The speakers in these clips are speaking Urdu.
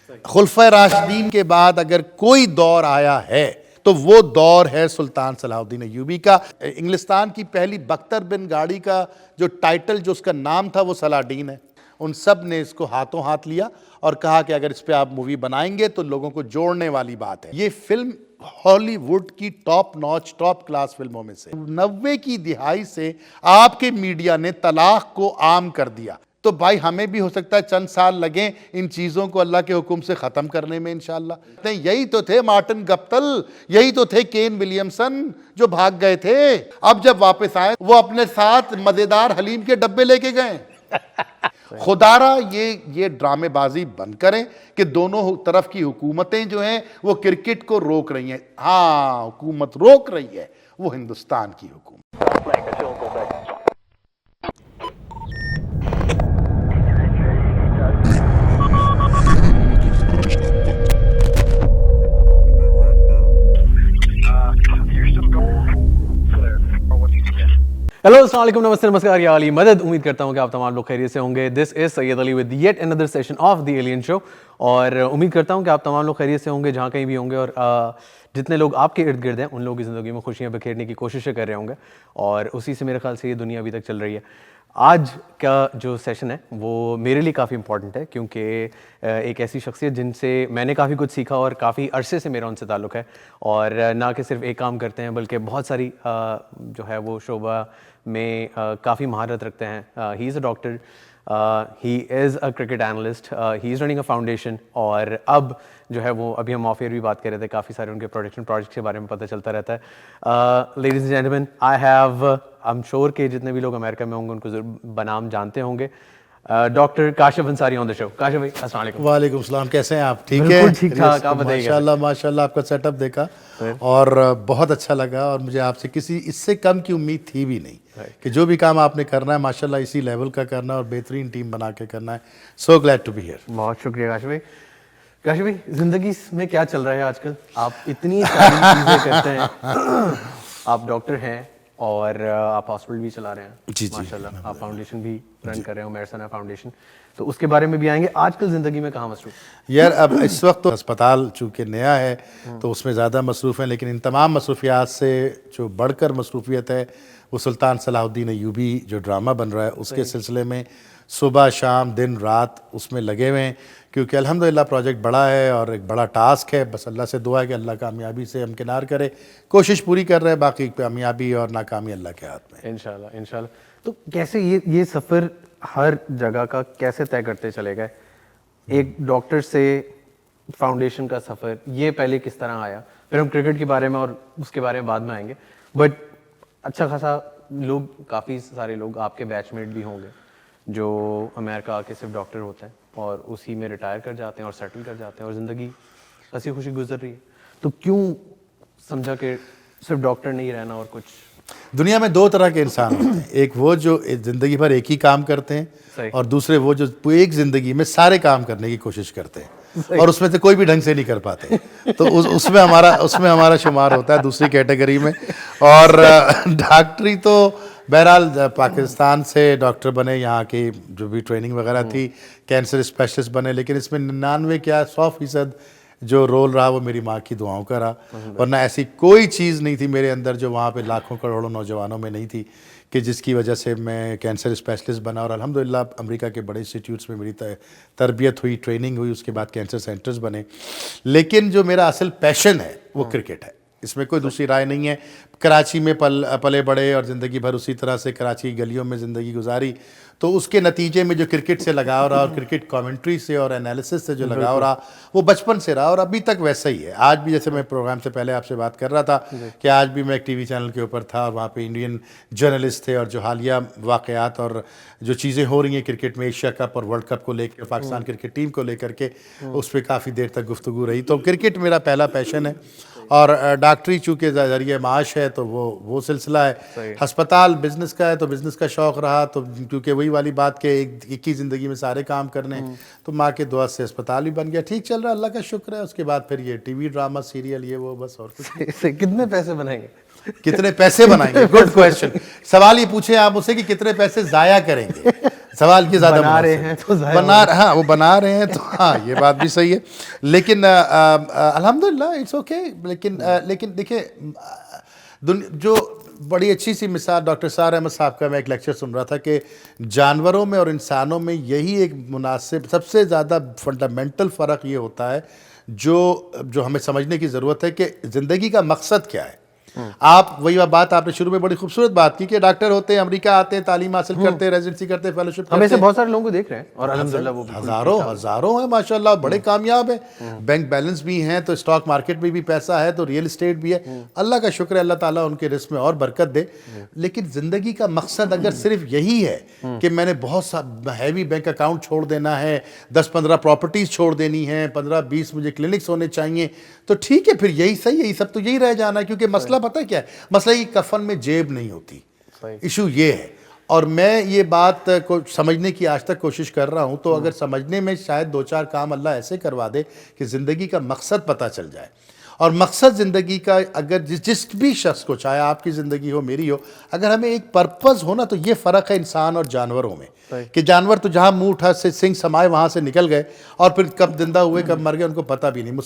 خلفۂ راشدین کے بعد اگر کوئی دور آیا ہے تو وہ دور ہے سلطان صلاح الدین ایوبی کا. انگلستان کی پہلی بختر بن گاڑی کا جو ٹائٹل، جو اس کا نام تھا، وہ صلاح الدین ہے. ان سب نے اس کو ہاتھوں ہاتھ لیا اور کہا کہ اگر اس پہ آپ مووی بنائیں گے تو لوگوں کو جوڑنے والی بات ہے. یہ فلم ہالی ووڈ کی ٹاپ نوچ، ٹاپ کلاس فلموں میں سے. 90 کی دہائی سے آپ کے میڈیا نے طلاق کو عام کر دیا. تو بھائی ہمیں بھی ہو سکتا ہے چند سال لگیں ان چیزوں کو اللہ کے حکم سے ختم کرنے میں انشاءاللہ. یہی تو تھے مارٹن گپتل، یہی تو تھے کین ولیمسن جو بھاگ گئے تھے. اب جب واپس آئے وہ اپنے ساتھ مزیدار حلیم کے ڈبے لے کے گئے. خدارہ یہ ڈرامے بازی بند کریں کہ دونوں طرف کی حکومتیں جو ہیں وہ کرکٹ کو روک رہی ہیں. ہاں، حکومت روک رہی ہے وہ ہندوستان کی حکومت. ہیلو، السلام علیکم، نمستے، نمسکار، یا علی مدد. امید کرتا ہوں کہ آپ تمام لوگ خیریت سے ہوں گے. This is Syed Ali with yet another session of the alien show. اور امید کرتا ہوں کہ آپ تمام لوگ خیریت سے ہوں گے جہاں کہیں بھی ہوں گے، اور جتنے لوگ آپ کے ارد گرد ہیں ان لوگوں کی زندگی میں خوشیاں بکھیرنے کی کوششیں کر رہے ہوں گے، اور اسی سے میرے خیال سے یہ دنیا ابھی تک چل رہی ہے. آج کا جو سیشن ہے وہ میرے لیے کافی امپورٹنٹ ہے، کیونکہ ایک ایسی شخصیت جن سے میں نے کافی کچھ سیکھا اور کافی عرصے سے میرا ان سے تعلق ہے، اور نہ کہ صرف ایک کام کرتے ہیں بلکہ بہت ساری جو ہے وہ شعبہ میں کافی مہارت رکھتے ہیں. He is a doctor, he is a cricket analyst, he is running a foundation, اور اب جو ہے وہ ابھی ہم آف ایئر بھی بات کر رہے تھے، کافی سارے ان کے پروجیکٹ کے بارے میں پتہ چلتا رہتا ہے. Ladies and gentleman, I am sure کہ جتنے بھی لوگ امریکہ میں ہوں گے ان کو ضرور بنام جانتے ہوں گے. ڈاکٹر کاشف انصاری آن دا شو. کاشف بھائی السلام علیکم. وعلیکم السلام، کیسے ہیں آپ؟ ٹھیک ہے؟ بالکل ٹھیک ٹھاک، آپ بتائیے. ماشاء اللہ آپ کا سیٹ اپ دیکھا اور بہت اچھا لگا، اور مجھے آپ سے اس سے کم کی امید تھی بھی نہیں کہ جو بھی کام آپ نے کرنا ہے ماشاء اللہ اسی لیول کا کرنا ہے اور بہترین ٹیم بنا کے کرنا ہے. So glad to be here. بہت شکریہ کاشف بھائی. کاشف بھائی، زندگی میں کیا چل رہا ہے آج کل؟ آپ اتنی ساری چیزیں کرتے ہیں، آپ ڈاکٹر ہیں اور آپ ہاسپٹل بھی چلا رہے ہیں ماشاء اللہ، آپ فاؤنڈیشن بھی رن کر رہے ہیں، عمیر ثنا فاؤنڈیشن، تو اس کے بارے میں بھی آئیں گے. آج کل زندگی میں کہاں مصروف؟ یار اب اس وقت تو ہسپتال چونکہ نیا ہے تو اس میں زیادہ مصروف ہیں، لیکن ان تمام مصروفیات سے جو بڑھ کر مصروفیت ہے وہ سلطان صلاح الدین ایوبی جو ڈرامہ بن رہا ہے اس کے سلسلے میں صبح شام دن رات اس میں لگے ہوئے ہیں، کیونکہ الحمدللہ پروجیکٹ بڑا ہے اور ایک بڑا ٹاسک ہے. بس اللہ سے دعا ہے کہ اللہ کامیابی سے ہمکنار کرے. کوشش پوری کر رہے ہیں، باقی کامیابی اور ناکامی اللہ کے ہاتھ میں. انشاءاللہ انشاءاللہ. تو کیسے یہ سفر ہر جگہ کا کیسے طے کرتے چلے گئے؟ ایک ڈاکٹر سے فاؤنڈیشن کا سفر، یہ پہلے کس طرح آیا؟ پھر ہم کرکٹ کے بارے میں اور اس کے بارے میں بعد میں آئیں گے. بٹ اچھا خاصا لوگ، کافی سارے لوگ آپ کے بیچ میٹ بھی ہوں گے جو امریکہ آ کے صرف ڈاکٹر ہوتے ہیں اور اسی میں ریٹائر کر جاتے ہیں اور سیٹل کر جاتے ہیں اور زندگی ہنسی خوشی گزر رہی ہے. تو کیوں سمجھا کہ صرف ڈاکٹر نہیں رہنا اور کچھ؟ دنیا میں دو طرح کے انسان ہوتے ہیں، ایک وہ جو زندگی بھر ایک ہی کام کرتے ہیں، اور دوسرے وہ جو ایک زندگی میں سارے کام کرنے کی کوشش کرتے ہیں اور اس میں سے کوئی بھی ڈھنگ سے نہیں کر پاتے. تو اس میں ہمارا شمار ہوتا ہے دوسری کیٹیگری میں. اور ڈاکٹری تو بہرحال پاکستان سے ڈاکٹر بنے، یہاں کی جو بھی ٹریننگ وغیرہ تھی کینسر اسپیشلسٹ بنے، لیکن اس میں 99% جو رول رہا وہ میری ماں کی دعاؤں کا رہا. ورنہ ایسی کوئی چیز نہیں تھی میرے اندر جو وہاں پہ لاکھوں کروڑوں نوجوانوں میں نہیں تھی کہ جس کی وجہ سے میں کینسر اسپیشلسٹ بنا. اور الحمدللہ امریکہ کے بڑے انسٹیٹیوٹس میں میری تربیت ہوئی، ٹریننگ ہوئی، اس کے بعد کینسر سینٹرز بنے. لیکن جو میرا اصل پیشن ہے وہ کرکٹ ہے، اس میں کوئی دوسری رائے نہیں ہے. کراچی میں پلے بڑے اور زندگی بھر اسی طرح سے کراچی کی گلیوں میں زندگی گزاری، تو اس کے نتیجے میں جو کرکٹ سے لگاؤ رہا اور کرکٹ کامنٹری سے اور انالیسس سے جو لگاؤ رہا وہ بچپن سے رہا اور ابھی تک ویسا ہی ہے. آج بھی جیسے میں پروگرام سے پہلے آپ سے بات کر رہا تھا کہ آج بھی میں ایک ٹی وی چینل کے اوپر تھا اور وہاں پہ انڈین جرنلسٹ تھے، اور جو حالیہ واقعات اور جو چیزیں ہو رہی ہیں کرکٹ میں، ایشیا کپ اور ورلڈ کپ کو لے کے، پاکستان کرکٹ ٹیم کو لے کر کے، اس پہ کافی دیر تک گفتگو رہی. تو کرکٹ میرا پہلا پیشن ہے، اور ڈاکٹری چونکہ ذریعہ معاش ہے تو وہ سلسلہ ہے. ہسپتال بزنس کا ہے تو بزنس کا شوق رہا، تو کیونکہ وہی والی بات کہ ایک ہی زندگی میں سارے کام کرنے، تو ماں کے دعا سے ہسپتال بھی بن گیا. ٹھیک چل رہا ہے، اللہ کا شکر ہے. اس کے بعد پھر یہ ٹی وی ڈرامہ سیریل یہ وہ بس. اور کچھ کتنے پیسے بنائیں گے؟ کتنے پیسے بنائیں گے؟ Good question. سوال یہ پوچھیں آپ مجھ سے کہ کتنے پیسے ضائع کریں گے. سوال کی زیادہ بنا رہے مناسب ہیں تو ظاہر ہاں وہ بنا رہے ہیں تو ہاں یہ بات بھی صحیح ہے. لیکن الحمدللہ اٹس اوکے. لیکن دیکھیں جو بڑی اچھی سی مثال ڈاکٹر سار احمد صاحب کا میں ایک لیکچر سن رہا تھا کہ جانوروں میں اور انسانوں میں یہی ایک مناسب سب سے زیادہ فنڈامنٹل فرق یہ ہوتا ہے جو ہمیں سمجھنے کی ضرورت ہے کہ زندگی کا مقصد کیا ہے. آپ وہی بات آپ نے شروع میں بڑی خوبصورت بات کی کہ ڈاکٹر ہوتے ہیں, امریکہ آتے ہیں, تعلیم حاصل کرتے ہیں, ریزیڈنسی کرتے ہیں, فیلوشپ ہم کرتے ایسے ہیں, بہت سارے لوگوں کو دیکھ رہے ہیں اور الحمدللہ وہ ہزاروں ہیں ماشاءاللہ, بڑے کامیاب ہیں, بینک بیلنس بھی ہیں, تو اسٹاک مارکیٹ میں بھی پیسہ ہے, تو ریئل اسٹیٹ بھی ہے. اللہ کا شکر ہے, اللہ تعالیٰ ان کے رزق میں اور برکت دے. لیکن زندگی کا مقصد اگر صرف یہی ہے کہ میں نے بہت سا ہیوی بینک اکاؤنٹ چھوڑ دینا ہے, 10-15 پراپرٹیز چھوڑ دینی ہیں, 15-20 مجھے کلینکس ہونے چاہیے, تو ٹھیک ہے, پھر یہی صحیح ہے, یہ سب تو یہی رہ جانا ہے. کیونکہ مسئلہ پتہ کیا ہے, مسئلہ یہ کفن میں جیب نہیں ہوتی, ایشو یہ ہے. اور میں یہ بات کو سمجھنے کی آج تک کوشش کر رہا ہوں, تو اگر سمجھنے میں شاید 2-4 کام اللہ ایسے کروا دے کہ زندگی کا مقصد پتہ چل جائے. اور مقصد زندگی کا اگر جس بھی شخص کو, چاہے آپ کی زندگی ہو میری ہو, اگر ہمیں ایک پرپز ہو نا, تو یہ فرق ہے انسان اور جانوروں میں کہ جانور تو جہاں منہ اٹھا سے سنگ سمائے وہاں سے نکل گئے, اور پھر کب زندہ ہوئے کب مر گئے ان کو پتہ بھی نہیں.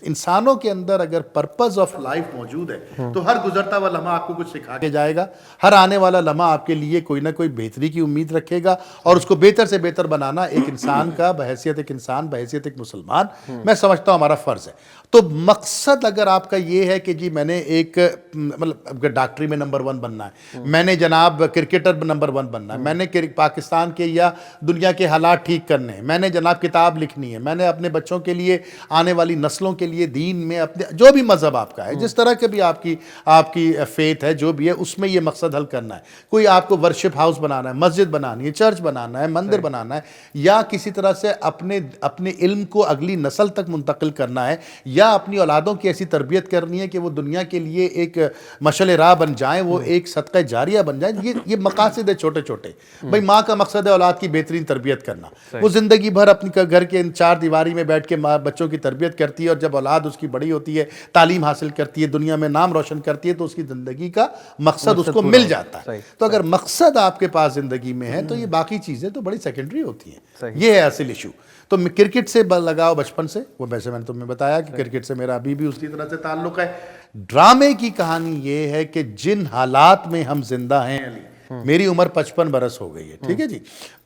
انسانوں کے اندر اگر پرپز آف لائف موجود ہے تو ہر گزرتا ہوا لمحہ آپ کو کچھ سکھا کے جائے گا, ہر آنے والا لمحہ آپ کے لیے کوئی نہ کوئی بہتری کی امید رکھے گا, اور اس کو بہتر سے بہتر بنانا ایک انسان کا بحیثیت ایک انسان, بحیثیت ایک مسلمان, میں سمجھتا ہوں ہمارا فرض ہے. تو مقصد اگر آپ کا یہ ہے کہ جی میں نے ایک مطلب ڈاکٹری میں نمبر 1 بننا ہے, میں نے جناب کرکٹر نمبر 1 بننا ہے, میں نے پاکستان کے یا دنیا کے حالات ٹھیک کرنے ہیں, میں نے جناب کتاب لکھنی ہے, میں نے اپنے بچوں کے لیے, آنے والی نسلوں کے لیے دین میں اپنے جو بھی مذہب آپ کا ہے, جس طرح کے بھی آپ کی فیتھ ہے, جو بھی ہے, اس میں یہ مقصد حل کرنا ہے. کوئی آپ کو ورشپ ہاؤس بنانا ہے, مسجد بنانی ہے, چرچ بنانا ہے, مندر بنانا ہے, یا کسی طرح سے اپنے علم کو اگلی نسل تک منتقل کرنا ہے, یا اپنی اولادوں کی ایسی تربیت کرنی ہے کہ وہ دنیا کے لیے ایک مشعل راہ بن جائیں, وہ ایک صدقہ جاریہ بن جائیں. یہ مقاصد ہے چھوٹے چھوٹے. بھائی ماں کا مقصد ہے اولاد کی بہترین تربیت کرنا, وہ زندگی بھر اپنی گھر کے 4 دیواری میں بیٹھ کے ماں بچوں کی تربیت کرتی ہے, اور جب اولاد اس کی بڑی ہوتی ہے, تعلیم حاصل کرتی ہے, دنیا میں نام روشن کرتی ہے, تو اس کی زندگی کا مقصد اس کو مل جاتا ہے. تو اگر مقصد آپ کے پاس زندگی میں ہے تو یہ باقی چیزیں تو بڑی سیکنڈری ہوتی ہیں. یہ ہے اصل ایشو. تو کرکٹ سے لگاؤ بچپن سے, وہ ویسے میں نے تمہیں بتایا کہ کرکٹ سے میرا ابھی بھی اسی طرح سے تعلق ہے. ڈرامے کی کہانی یہ ہے کہ جن حالات میں ہم زندہ ہیں, میری عمر 55 برس ہو گئی ہے, ٹھیک ہے جی,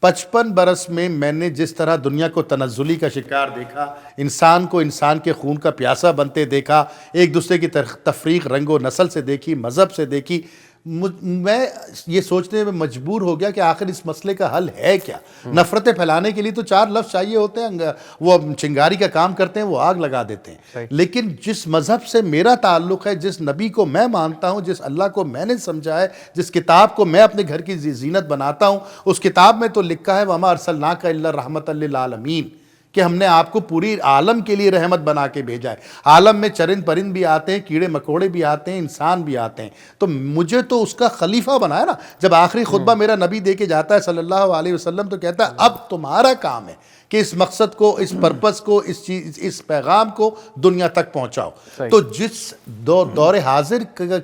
55 برس میں میں نے جس طرح دنیا کو تنزلی کا شکار دیکھا, انسان کو انسان کے خون کا پیاسا بنتے دیکھا, ایک دوسرے کی تفریق رنگ و نسل سے دیکھی, مذہب سے دیکھی, میں یہ سوچنے میں مجبور ہو گیا کہ آخر اس مسئلے کا حل ہے کیا. نفرتیں پھیلانے کے لیے تو 4 لفظ چاہیے ہوتے ہیں, وہ چنگاری کا کام کرتے ہیں, وہ آگ لگا دیتے ہیں. لیکن جس مذہب سے میرا تعلق ہے, جس نبی کو میں مانتا ہوں, جس اللہ کو میں نے سمجھا ہے, جس کتاب کو میں اپنے گھر کی زینت بناتا ہوں, اس کتاب میں تو لکھا ہے وَمَا أَرْسَلْنَاكَ إِلَّا رَحْمَةً لِّلْعَالَمِينَ, کہ ہم نے آپ کو پوری عالم کے لیے رحمت بنا کے بھیجا ہے. عالم میں چرند پرند بھی آتے ہیں, کیڑے مکوڑے بھی آتے ہیں, انسان بھی آتے ہیں, تو مجھے تو اس کا خلیفہ بنایا نا. جب آخری خطبہ میرا نبی دے کے جاتا ہے صلی اللہ علیہ وسلم, تو کہتا ہے اب تمہارا کام ہے کہ اس مقصد کو, اس پرپس کو, اس پیغام کو دنیا تک پہنچاؤ. تو جس دور حاضر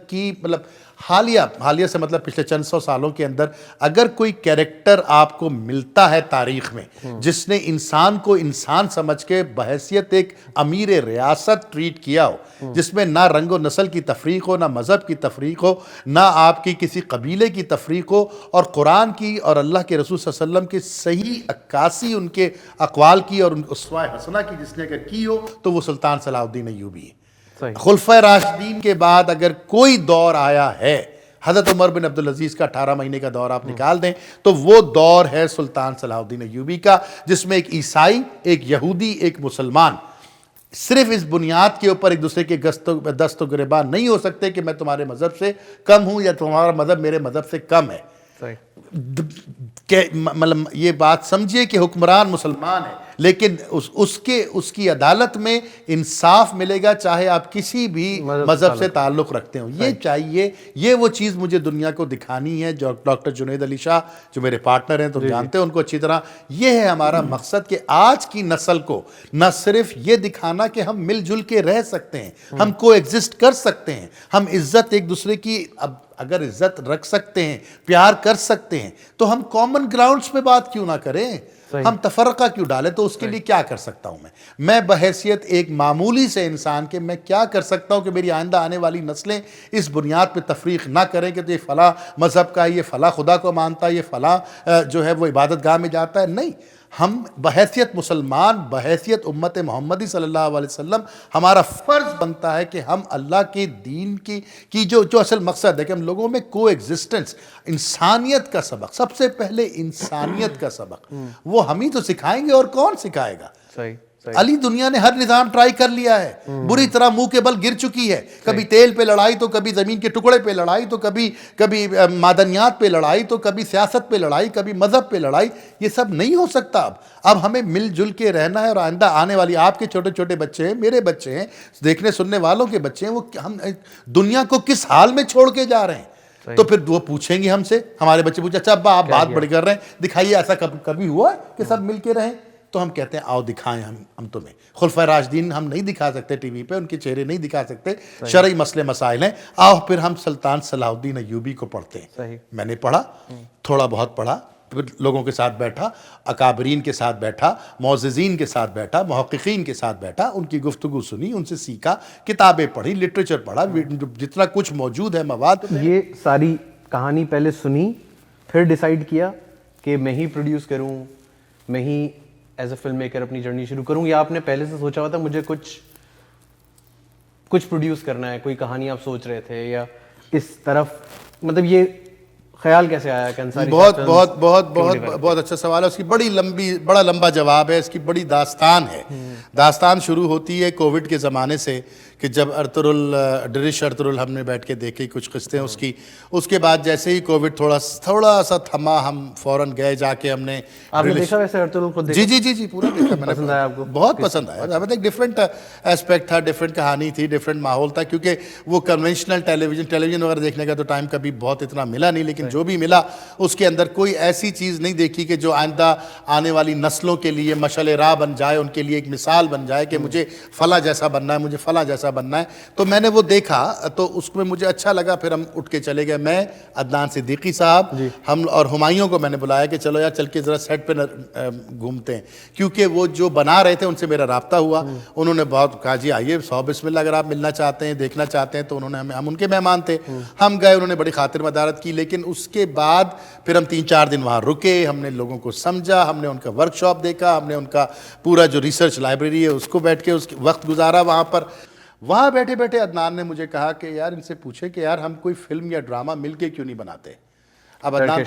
کی مطلب حالیہ سے مطلب پچھلے چند 100 سالوں کے اندر اگر کوئی کیریکٹر آپ کو ملتا ہے تاریخ میں جس نے انسان کو انسان سمجھ کے بحیثیت ایک امیر ریاست ٹریٹ کیا ہو, جس میں نہ رنگ و نسل کی تفریق ہو, نہ مذہب کی تفریق ہو, نہ آپ کی کسی قبیلے کی تفریق ہو, اور قرآن کی اور اللہ کے رسول صلی اللہ علیہ وسلم کی صحیح عکاسی ان کے اقوال کی اور اسوہ حسنہ کی جس نے اگر کی ہو, تو وہ سلطان صلاح الدین ایوبی ہے. خلفائے راشدین کے بعد اگر کوئی دور آیا ہے, حضرت عمر بن عبدالعزیز کا 18 مہینے کا دور آپ نکال دیں تو وہ دور ہے سلطان صلاح الدین ایوبی کا, جس میں ایک عیسائی, ایک یہودی, ایک مسلمان صرف اس بنیاد کے اوپر ایک دوسرے کے دست و گریبان نہیں ہو سکتے کہ میں تمہارے مذہب سے کم ہوں یا تمہارا مذہب میرے مذہب سے کم ہے. مطلب یہ بات سمجھیے کہ حکمران مسلمان ہے, لیکن اس کی عدالت میں انصاف ملے گا چاہے آپ کسی بھی مذہب سے تعلق رکھتے ہوں. یہ چاہیے, یہ وہ چیز مجھے دنیا کو دکھانی ہے. جو ڈاکٹر جنید علی شاہ جو میرے پارٹنر ہیں, تم جانتے ہیں ان کو اچھی طرح, یہ ہے ہمارا مقصد کہ آج کی نسل کو نہ صرف یہ دکھانا کہ ہم مل جل کے رہ سکتے ہیں, ہم کو ایگزسٹ کر سکتے ہیں, ہم عزت ایک دوسرے کی اگر عزت رکھ سکتے ہیں, پیار کر سکتے ہیں, تو ہم کامن گراؤنڈز پہ بات کیوں نہ کریں, ہم تفرقہ کیوں ڈالیں. تو اس کے لیے کیا کر سکتا ہوں میں بحیثیت ایک معمولی سے انسان کے, میں کیا کر سکتا ہوں کہ میری آئندہ آنے والی نسلیں اس بنیاد پہ تفریق نہ کریں کہ یہ فلاں مذہب کا ہے, یہ فلاں خدا کو مانتا ہے, یہ فلاں جو ہے وہ عبادت گاہ میں جاتا ہے. نہیں, ہم بحیثیت مسلمان, بحیثیت امت محمدی صلی اللہ علیہ وسلم, ہمارا فرض بنتا ہے کہ ہم اللہ کے دین کی جو اصل مقصد ہے کہ ہم لوگوں میں کو ایگزسٹنس, انسانیت کا سبق, سب سے پہلے انسانیت کا سبق وہ ہم ہی تو سکھائیں گے, اور کون سکھائے گا. صحیح. علی دنیا نے ہر نظام ٹرائی کر لیا ہے, بری طرح منہ کے بل گر چکی ہے. کبھی تیل پہ لڑائی, تو کبھی زمین کے ٹکڑے پہ لڑائی, تو کبھی معدنیات پہ لڑائی, تو کبھی سیاست پہ لڑائی, کبھی مذہب پہ لڑائی. یہ سب نہیں ہو سکتا. اب ہمیں مل جل کے رہنا ہے, اور آئندہ آنے والی آپ کے چھوٹے چھوٹے بچے ہیں, میرے بچے ہیں, دیکھنے سننے والوں کے بچے ہیں, وہ ہم دنیا کو کس حال میں چھوڑ کے جا رہے ہیں. تو پھر وہ پوچھیں گے ہم سے, ہمارے بچے پوچھیں اچھا ابا آپ بات بڑی کر رہے ہیں, دکھائیے ایسا کبھی ہوا کہ سب مل کے رہیں. تو ہم کہتے ہیں آؤ دکھائیں ہم تمہیں. خلفائے راشدین ہم نہیں دکھا سکتے ٹی وی پہ, ان کے چہرے نہیں دکھا سکتے, شرعی مسئلے مسائل ہیں. آؤ پھر ہم سلطان صلاح الدین ایوبی کو پڑھتے ہیں. میں نے پڑھا, تھوڑا بہت پڑھا, پھر لوگوں کے ساتھ بیٹھا, اکابرین کے ساتھ بیٹھا, معززین کے ساتھ بیٹھا, محققین کے ساتھ بیٹھا, ان کی گفتگو سنی, ان سے سیکھا, کتابیں پڑھی, لٹریچر پڑھا, جتنا کچھ موجود ہے مواد. یہ ساری کہانی پہلے سنی, پھر ڈیسائیڈ کیا کہ میں ہی پروڈیوس کروں, میں ہی ایز اے فلم میکر اپنی جرنی شروع کروں, یا آپ نے پہلے سے سوچا ہوا تھا مجھے کچھ پروڈیوس کرنا ہے, کوئی کہانی آپ سوچ رہے تھے, یا اس طرف مطلب یہ خیال کیسے آیا کہ انصاری؟ بہت اچھا سوال ہے. اس کی بڑا لمبا جواب ہے. اس کی بڑی داستان ہے. داستان شروع ہوتی ہے کووڈ کے زمانے سے, کہ جب ڈرش ارطغرل ہم نے بیٹھ کے دیکھی کچھ قسطیں اس کی. اس کے بعد جیسے ہی کووڈ تھوڑا سا تھما, ہم فوراً گئے جا کے, ہم نے آپ نے دیکھا ویسے ارطغرل کو؟ جی پورا دیکھا میں نے. پسند آیا آپ کو؟ بہت پسند آیا. ایک ڈفرینٹ اسپیکٹ تھا, ڈفرینٹ کہانی تھی, ڈفرینٹ ماحول تھا, کیونکہ وہ کنونشنل ٹیلی ویژن وغیرہ دیکھنے کا تو ٹائم کبھی بہت اتنا ملا نہیں, لیکن جو بھی ملا اس کے اندر کوئی ایسی چیز نہیں دیکھی کہ جو آئندہ آنے والی نسلوں کے لیے مشعل راہ بن جائے, ان کے لیے ایک مثال بن جائے کہ مجھے فلاں جیسا بننا ہے, مجھے فلاں جیسا بننا ہے. تو میں نے وہ دیکھا تو اس میں مجھے اچھا لگا. پھر ہم اٹھ کے چلے گئے, میں, عدنان صدیقی صاحب, ہم اور ہمایوں کو میں نے بلایا کہ چلو یار چل کے ذرا سیٹ پہ گھومتے ہیں, کیونکہ وہ جو بنا رہے تھے ان سے میرا رابطہ ہوا. انہوں نے بہت کہا جی آئیے, بسم اللہ, اگر آپ ملنا چاہتے ہیں, دیکھنا چاہتے ہیں. تو انہوں نے ہم ان کے مہمان تھے, ہم گئے, انہوں نے بڑی خاطر مدارت کی. لیکن اس کے بعد پھر ہم 3-4 دن وہاں رکے, ہم نے لوگوں کو سمجھا, ہم نے ان کا ورک شاپ دیکھا, ہم نے ان کا پورا جو ریسرچ لائبریری ہے اس کو بیٹھ کے وقت گزارا وہاں پر. وہاں بیٹھے بیٹھے عدنان نے مجھے کہا کہ یار ان سے پوچھے کہ یار ہم کوئی فلم یا ڈرامہ مل کے کیوں نہیں بناتے. اب عدنان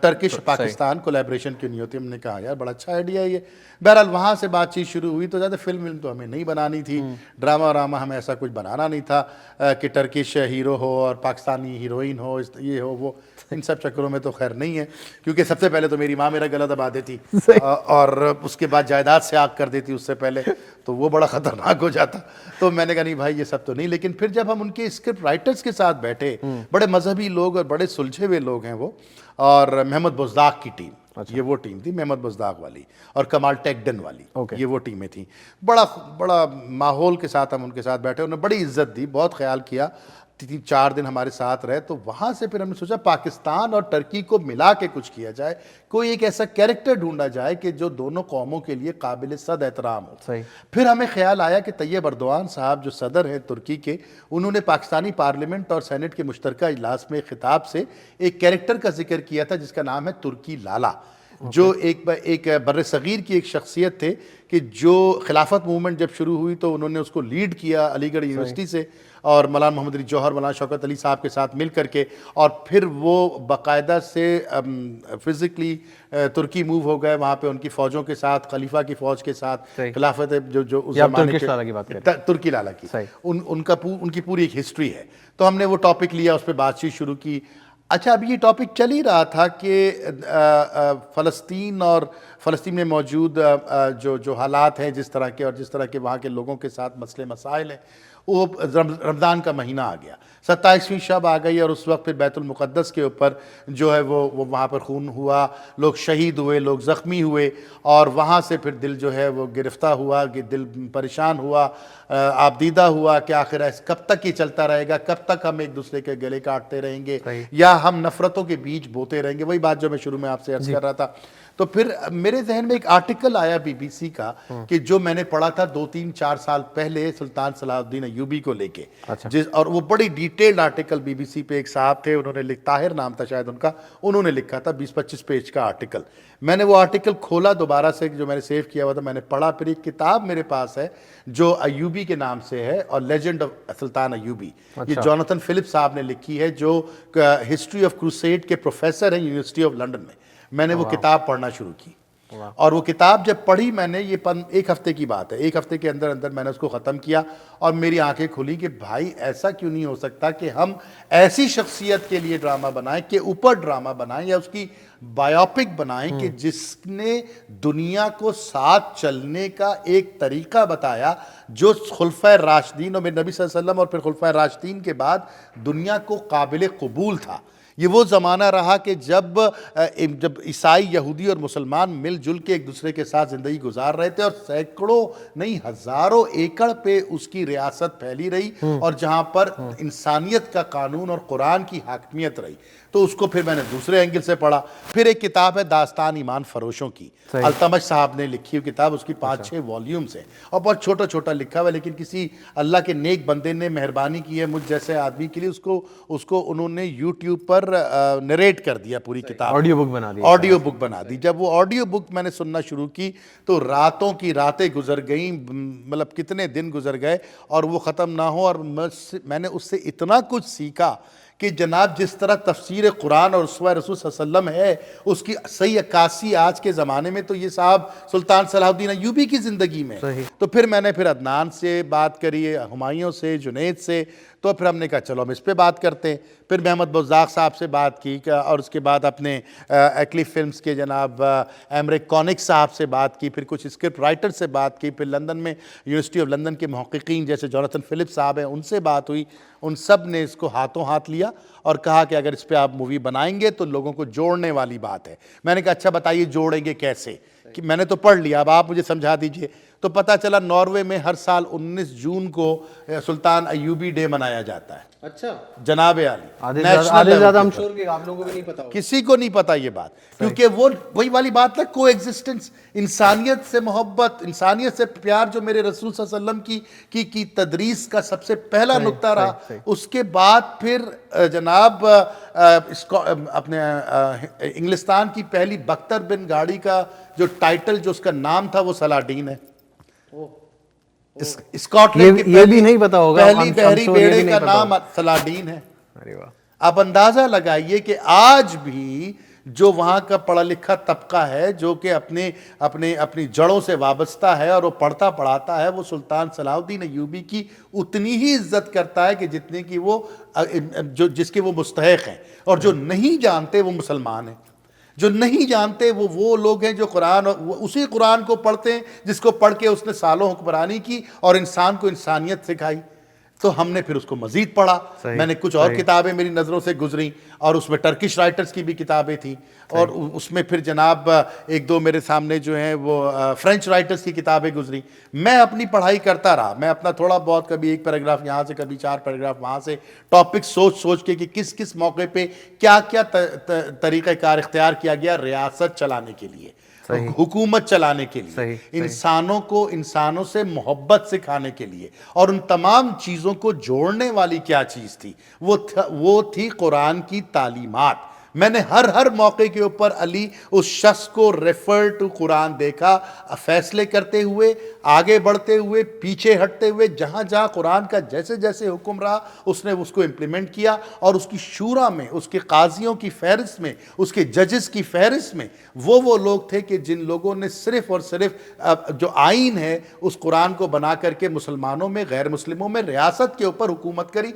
ٹرکش پاکستان کولیبریشن کیوں نہیں ہوتی. ہم نے کہا یار بڑا اچھا آئیڈیا ہے یہ. بہرحال وہاں سے بات چیت شروع ہوئی. تو زیادہ فلم تو ہمیں نہیں بنانی تھی, ڈرامہ وراما ہمیں ایسا کچھ بنانا نہیں تھا کہ ٹرکش ہیرو ہو اور پاکستانی ہیروئن ہو, یہ ہو وہ. ان سب چکروں میں تو خیر نہیں ہے, کیونکہ سب سے پہلے تو میری ماں میرا گلا دبا دیتی اور اس کے بعد جائیداد سے آگ کر دیتی اس سے پہلے, تو وہ بڑا خطرناک ہو جاتا. تو میں نے کہا نہیں بھائی یہ سب تو نہیں. لیکن پھر جب ہم ان کے اسکرپٹ رائٹرز کے ساتھ بیٹھے, بڑے مذہبی لوگ اور بڑے سلجھے ہوئے لوگ ہیں وہ, اور محمد بزداق کی ٹیم, یہ وہ ٹیم تھی محمد بزداق والی, اور کمال ٹیکڈن والی, یہ وہ ٹیمیں تھیں. بڑا ماحول کے ساتھ ہم ان کے ساتھ بیٹھے, انہوں نے بڑی عزت دی, بہت خیال کیا. 3-4 دن ہمارے ساتھ رہے. تو وہاں سے پھر ہم نے سوچا پاکستان اور ترکی کو ملا کے کچھ کیا جائے, کوئی ایک ایسا کیریکٹر ڈھونڈا جائے کہ جو دونوں قوموں کے لیے قابل صد احترام ہو. پھر ہمیں خیال آیا کہ طیب اردوان صاحب جو صدر ہیں ترکی کے, انہوں نے پاکستانی پارلیمنٹ اور سینٹ کے مشترکہ اجلاس میں خطاب سے ایک کیریکٹر کا ذکر کیا تھا جس کا نام ہے ترکی لالا, جو ایک بر صغیر کی ایک شخصیت تھے کہ جو خلافت موومنٹ جب شروع ہوئی تو انہوں نے اس کو لیڈ کیا علی گڑھ یونیورسٹی سے, اور مولانا محمد علی جوہر, مولانا شوکت علی صاحب کے ساتھ مل کر کے, اور پھر وہ باقاعدہ سے فزیکلی ترکی موو ہو گئے, وہاں پہ ان کی فوجوں کے ساتھ, خلیفہ کی فوج کے ساتھ, خلافت جو اس زمانے کے ترکی لالا کی, ان کی پوری ایک ہسٹری ہے. تو ہم نے وہ ٹاپک لیا, اس پہ بات چیت شروع کی. اچھا ابھی یہ ٹاپک چل ہی رہا تھا کہ فلسطین اور فلسطین میں موجود جو حالات ہیں جس طرح کے اور جس طرح کے وہاں کے لوگوں کے ساتھ مسئلے مسائل ہیں، وہ رمضان کا مہینہ آ گیا، 27ویں شب آ گئی، اور اس وقت پھر بیت المقدس کے اوپر جو ہے وہ وہاں پر خون ہوا، لوگ شہید ہوئے، لوگ زخمی ہوئے، اور وہاں سے پھر دل جو ہے وہ گرفتہ ہوا، کہ دل پریشان ہوا، آبدیدہ ہوا کہ آخر کب تک یہ چلتا رہے گا، کب تک ہم ایک دوسرے کے گلے کاٹتے رہیں گے یا ہم نفرتوں کے بیچ بوتے رہیں گے. وہی بات جو میں شروع میں آپ سے عرض کر رہا تھا. تو پھر میرے ذہن میں ایک آرٹیکل آیا بی بی سی کا کہ جو میں نے پڑھا تھا 2-3-4 سال پہلے سلطان صلاح الدین ایوبی کو لے کے، اور وہ بڑی detailed article B B C پہ ایک صاحب تھے، انہوں نے طاہر نام تھا شاید ان کا، انہوں نے لکھا تھا 20-25 پیج کا آرٹیکل. میں نے وہ آرٹیکل کھولا دوبارہ سے جو میں نے سیو کیا ہوا تھا، میں نے پڑھا. پھر ایک کتاب میرے پاس ہے جو ایوبی کے نام سے ہے، اور لیجنڈ آف سلطان ایوبی، یہ جوناتھن فلپ صاحب نے لکھی ہے، جو ہسٹری آف کروسیڈ کے پروفیسر ہیں یونیورسٹی آف لنڈن میں. میں نے وہ کتاب پڑھنا شروع کی، اور وہ کتاب جب پڑھی میں نے، یہ 1 ہفتے کی بات ہے، 1 ہفتے کے اندر اندر میں نے اس کو ختم کیا، اور میری آنکھیں کھلی کہ بھائی ایسا کیوں نہیں ہو سکتا کہ ہم ایسی شخصیت کے لیے ڈرامہ بنائیں، کہ اوپر ڈرامہ بنائیں یا اس کی بایوپک بنائیں کہ جس نے دنیا کو ساتھ چلنے کا ایک طریقہ بتایا جو خلفائے راشدین اور میرے نبی صلی اللہ علیہ وسلم اور پھر خلفائے راشدین کے بعد دنیا کو قابل قبول تھا. یہ وہ زمانہ رہا کہ جب عیسائی، یہودی اور مسلمان مل جل کے ایک دوسرے کے ساتھ زندگی گزار رہے تھے، اور سینکڑوں نہیں ہزاروں ایکڑ پہ اس کی ریاست پھیلی رہی، اور جہاں پر انسانیت کا قانون اور قرآن کی حاکمیت رہی. تو اس کو پھر میں نے دوسرے اینگل سے پڑھا. پھر ایک کتاب ہے داستان ایمان فروشوں کی، التمش صاحب نے لکھی ہوئی کتاب، اس کی 5-6 والیومز ہیں، اور بہت چھوٹا چھوٹا لکھا ہوا ہے، لیکن کسی اللہ کے نیک بندے نے مہربانی کی ہے مجھ جیسے آدمی کے لیے، اس کو انہوں نے یوٹیوب پر نریٹ کر دیا پوری کتاب، آڈیو بک بنا دی. آڈیو بک بنا دی. جب وہ آڈیو بک میں نے سننا شروع کی تو راتوں کی راتیں گزر گئیں، مطلب کتنے دن گزر گئے اور وہ ختم نہ ہو. اور میں نے اس سے اتنا کچھ سیکھا کہ جناب جس طرح تفسیر قرآن اور اسوہ رسول صلی اللہ علیہ وسلم ہے، اس کی صحیح عکاسی آج کے زمانے میں تو یہ صاحب سلطان صلاح الدین ایوبی کی زندگی میں. تو پھر میں نے عدنان سے بات کری، ہمایوں سے، جنید سے، تو پھر ہم نے کہا چلو ہم اس پہ بات کرتے ہیں. پھر محمد بزاق صاحب سے بات کی، اور اس کے بعد اپنے ایکلیف فلمز کے جناب ایمرک کونک صاحب سے بات کی، پھر کچھ اسکرپٹ رائٹر سے بات کی، پھر لندن میں یونیورسٹی آف لندن کے محققین جیسے جوناتھن فلپ صاحب ہیں ان سے بات ہوئی. ان سب نے اس کو ہاتھوں ہاتھ لیا اور کہا کہ اگر اس پہ آپ مووی بنائیں گے تو لوگوں کو جوڑنے والی بات ہے. میں نے کہا اچھا بتائیے جوڑیں گے کیسے، کہ میں نے تو پڑھ لیا، اب آپ مجھے سمجھا دیجئے. تو پتہ چلا ناروے میں ہر سال 19 جون کو سلطان ایوبی ڈے منایا جاتا ہے. اچھا جناب عالی، آدھے زیادہ ہم شور کہ آپ لوگوں کو بھی نہیں پتا ہوگا. کسی کو نہیں پتا یہ بات، کیونکہ وہ وہی والی بات ہے، کو ایگزسٹنس، انسانیت سے محبت، انسانیت سے پیار، جو میرے رسول صلی اللہ علیہ وسلم کی تدریس کا سب سے پہلا نقطہ رہا. اس کے بعد پھر جناب اپنے انگلستان کی پہلی بختر بن گاڑی کا جو ٹائٹل، جو اس کا نام تھا، وہ صلاح-ڈین ہے. اسکاٹ لینڈ کی یہ بھی نہیں پتا ہوگا، پہلی بحری بیڑے کا نام صلاح-ڈین ہے. آپ اندازہ لگائیے کہ آج بھی جو وہاں کا پڑھا لکھا طبقہ ہے، جو کہ اپنی جڑوں سے وابستہ ہے اور وہ پڑھتا پڑھاتا ہے، وہ سلطان صلاح الدین ایوبی کی اتنی ہی عزت کرتا ہے کہ جتنی کی وہ جس کے وہ مستحق ہیں. اور جو نہیں جانتے وہ مسلمان ہیں، جو نہیں جانتے وہ لوگ ہیں جو اسی قرآن کو پڑھتے ہیں جس کو پڑھ کے اس نے سالوں حکمرانی کی اور انسان کو انسانیت سکھائی. تو ہم نے پھر اس کو مزید پڑھا. میں نے کچھ اور کتابیں میری نظروں سے گزریں، اور اس میں ٹرکش رائٹرز کی بھی کتابیں تھیں، اور اس میں پھر جناب 1-2 میرے سامنے جو ہیں وہ فرینچ رائٹرز کی کتابیں گزریں. میں اپنی پڑھائی کرتا رہا، میں اپنا تھوڑا بہت، کبھی 1 پیراگراف یہاں سے، کبھی 4 پیراگراف وہاں سے، ٹاپک سوچ کے کہ کس موقع پہ کیا طریقہ کار اختیار کیا گیا ریاست چلانے کے لیے، حکومت چلانے کے لیے، انسانوں کو انسانوں سے محبت سکھانے کے لیے، اور ان تمام چیزوں کو جوڑنے والی کیا چیز تھی، وہ تھی قرآن کی تعلیمات. میں نے ہر موقع کے اوپر علی اس شخص کو ریفر ٹو قرآن دیکھا، فیصلے کرتے ہوئے، آگے بڑھتے ہوئے، پیچھے ہٹتے ہوئے، جہاں جہاں قرآن کا جیسے جیسے حکم رہا اس نے اس کو امپلیمنٹ کیا، اور اس کی شورا میں، اس کے قاضیوں کی فہرست میں، اس کے ججز کی فہرست میں وہ لوگ تھے کہ جن لوگوں نے صرف اور صرف جو آئین ہے اس قرآن کو بنا کر کے مسلمانوں میں، غیر مسلموں میں ریاست کے اوپر حکومت کری،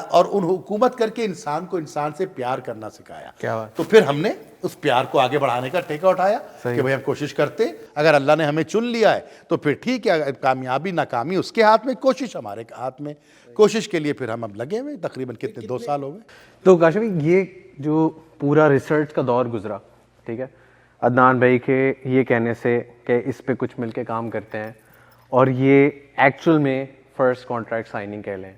اور ان حکومت کر کے انسان کو انسان سے پیار کرنا سکھایا۔ تو پھر ہم نے اس پیار کو آگے بڑھانے کا ٹیکہ اٹھایا کہ بھئی ہم کوشش کرتے، اگر اللہ نے ہمیں چن لیا ہے تو پھر ٹھیک ہے، کامیابی ناکامی اس کے ہاتھ میں، کوشش ہمارے ہاتھ میں، کوشش کے لیے پھر ہم اب لگے ہوئے، تقریباً کتنے 2 سال ہو گئے۔ تو کاشف بھائی، یہ جو پورا ریسرچ کا دور گزرا، ٹھیک ہے، عدنان بھائی کے یہ کہنے سے کہ اس پہ کچھ مل کے کام کرتے ہیں، اور یہ ایکچوئل میں فرسٹ کانٹریکٹ سائننگ کہہ لیں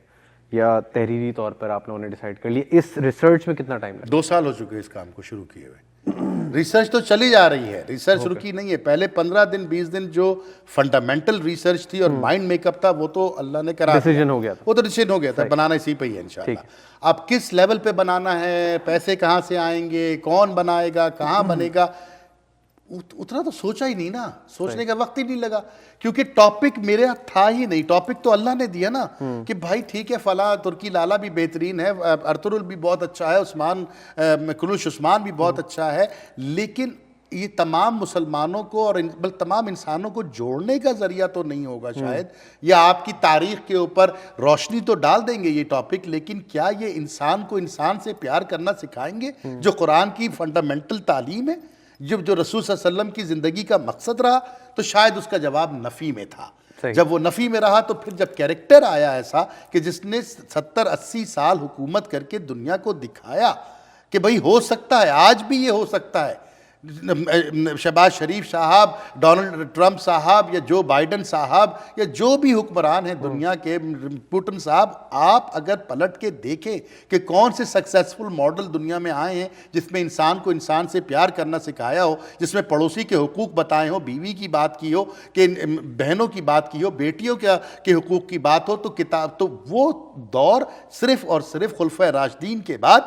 یا تحریری طور پر آپ لوگوں نے ڈیسائیڈ کر لیا، اس ریسرچ میں کتنا ٹائم لگا؟ 2 سال ہو چکے اس کام کو شروع کیے ہوئے۔ ریسرچ تو چلی جا رہی ہے، ریسرچ رکی نہیں ہے۔ پہلے 15 دن 20 دن جو فنڈامنٹل ریسرچ تھی اور مائنڈ میک اپ تھا وہ تو اللہ نے کرا دیا، ڈیسیجن ہو گیا تھا، وہ تو ڈیسیجن ہو گیا تھا، بنانا اسی پہ ہی ہے انشاءاللہ۔ اب کس لیول پہ بنانا ہے، پیسے کہاں سے آئیں گے، کون بنائے گا، کہاں بنے گا، اتنا تو سوچا ہی نہیں نا، سوچنے کا وقت ہی نہیں لگا، کیونکہ ٹاپک میرا تھا ہی نہیں، ٹاپک تو اللہ نے دیا نا کہ بھائی ٹھیک ہے فلاں ترکی لالا بھی بہترین ہے، ارطغرل بھی بہت اچھا ہے، عثمان کلوش عثمان بھی بہت اچھا ہے، لیکن یہ تمام مسلمانوں کو اور تمام انسانوں کو جوڑنے کا ذریعہ تو نہیں ہوگا شاید، یا آپ کی تاریخ کے اوپر روشنی تو ڈال دیں گے یہ ٹاپک، لیکن کیا یہ انسان کو انسان سے پیار کرنا سکھائیں گے جو قرآن کی فنڈامنٹل تعلیم ہے، جو رسول صلی اللہ علیہ وسلم کی زندگی کا مقصد رہا؟ تو شاید اس کا جواب نفی میں تھا۔ جب وہ نفی میں رہا تو پھر جب کیریکٹر آیا ایسا کہ جس نے 70-80 سال حکومت کر کے دنیا کو دکھایا کہ بھئی ہو سکتا ہے، آج بھی یہ ہو سکتا ہے، شہباز شریف صاحب، ڈونلڈ ٹرمپ صاحب، یا جو بائیڈن صاحب، یا جو بھی حکمران ہیں دنیا کے، پوٹن صاحب، آپ اگر پلٹ کے دیکھیں کہ کون سے سکسیسفل ماڈل دنیا میں آئے ہیں جس میں انسان کو انسان سے پیار کرنا سکھایا ہو، جس میں پڑوسی کے حقوق بتائے ہو، بیوی کی بات کی ہو، کہ بہنوں کی بات کی ہو، بیٹیوں کے حقوق کی بات ہو، تو وہ دور صرف اور صرف خلفۂ راشدین کے بعد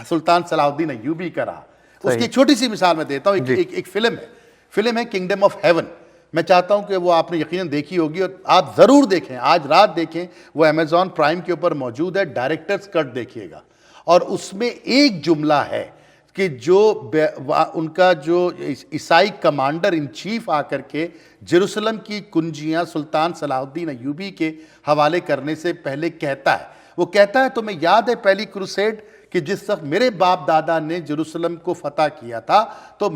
سلطان صلاح الدین ایوبی کا رہا۔ اس کی چھوٹی سی مثال میں دیتا ہوں، ایک فلم ہے کنگڈم آف ہیون، میں چاہتا ہوں کہ وہ آپ نے یقیناً دیکھی ہوگی، اور آپ ضرور دیکھیں، آج رات دیکھیں، وہ امیزون پرائم کے اوپر موجود ہے، ڈائریکٹرز کٹ دیکھیے گا، اور اس میں ایک جملہ ہے کہ جو ان کا جو عیسائی کمانڈر ان چیف آ کر کے جیروسلم کی کنجیاں سلطان صلاح الدین ایوبی کے حوالے کرنے سے پہلے کہتا ہے، وہ کہتا ہے تمہیں یاد ہے پہلی کروسیڈ کہ جس وقت میرے باپ دادا نے جیروسلم کو فتح کیا تھا تو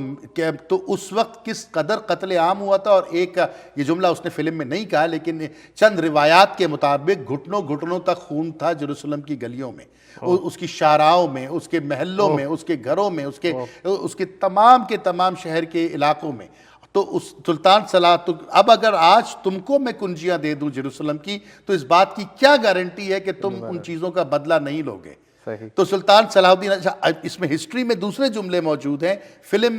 اس وقت کس قدر قتل عام ہوا تھا، اور ایک یہ جملہ اس نے فلم میں نہیں کہا لیکن چند روایات کے مطابق گھٹنوں تک خون تھا جیروسلم کی گلیوں میں، اس کی شاہراہوں میں، اس کے محلوں میں، اس کے گھروں میں، اس کے تمام شہر کے علاقوں میں۔ تو اس سلطان صلاح، اب اگر آج تم کو میں کنجیاں دے دوں جیروسلم کی تو اس بات کی کیا گارنٹی ہے کہ تم ان چیزوں کا بدلہ نہیں لوگے؟ تو سلطان صلاح الدین، اس میں ہسٹری میں دوسرے جملے موجود ہیں، فلم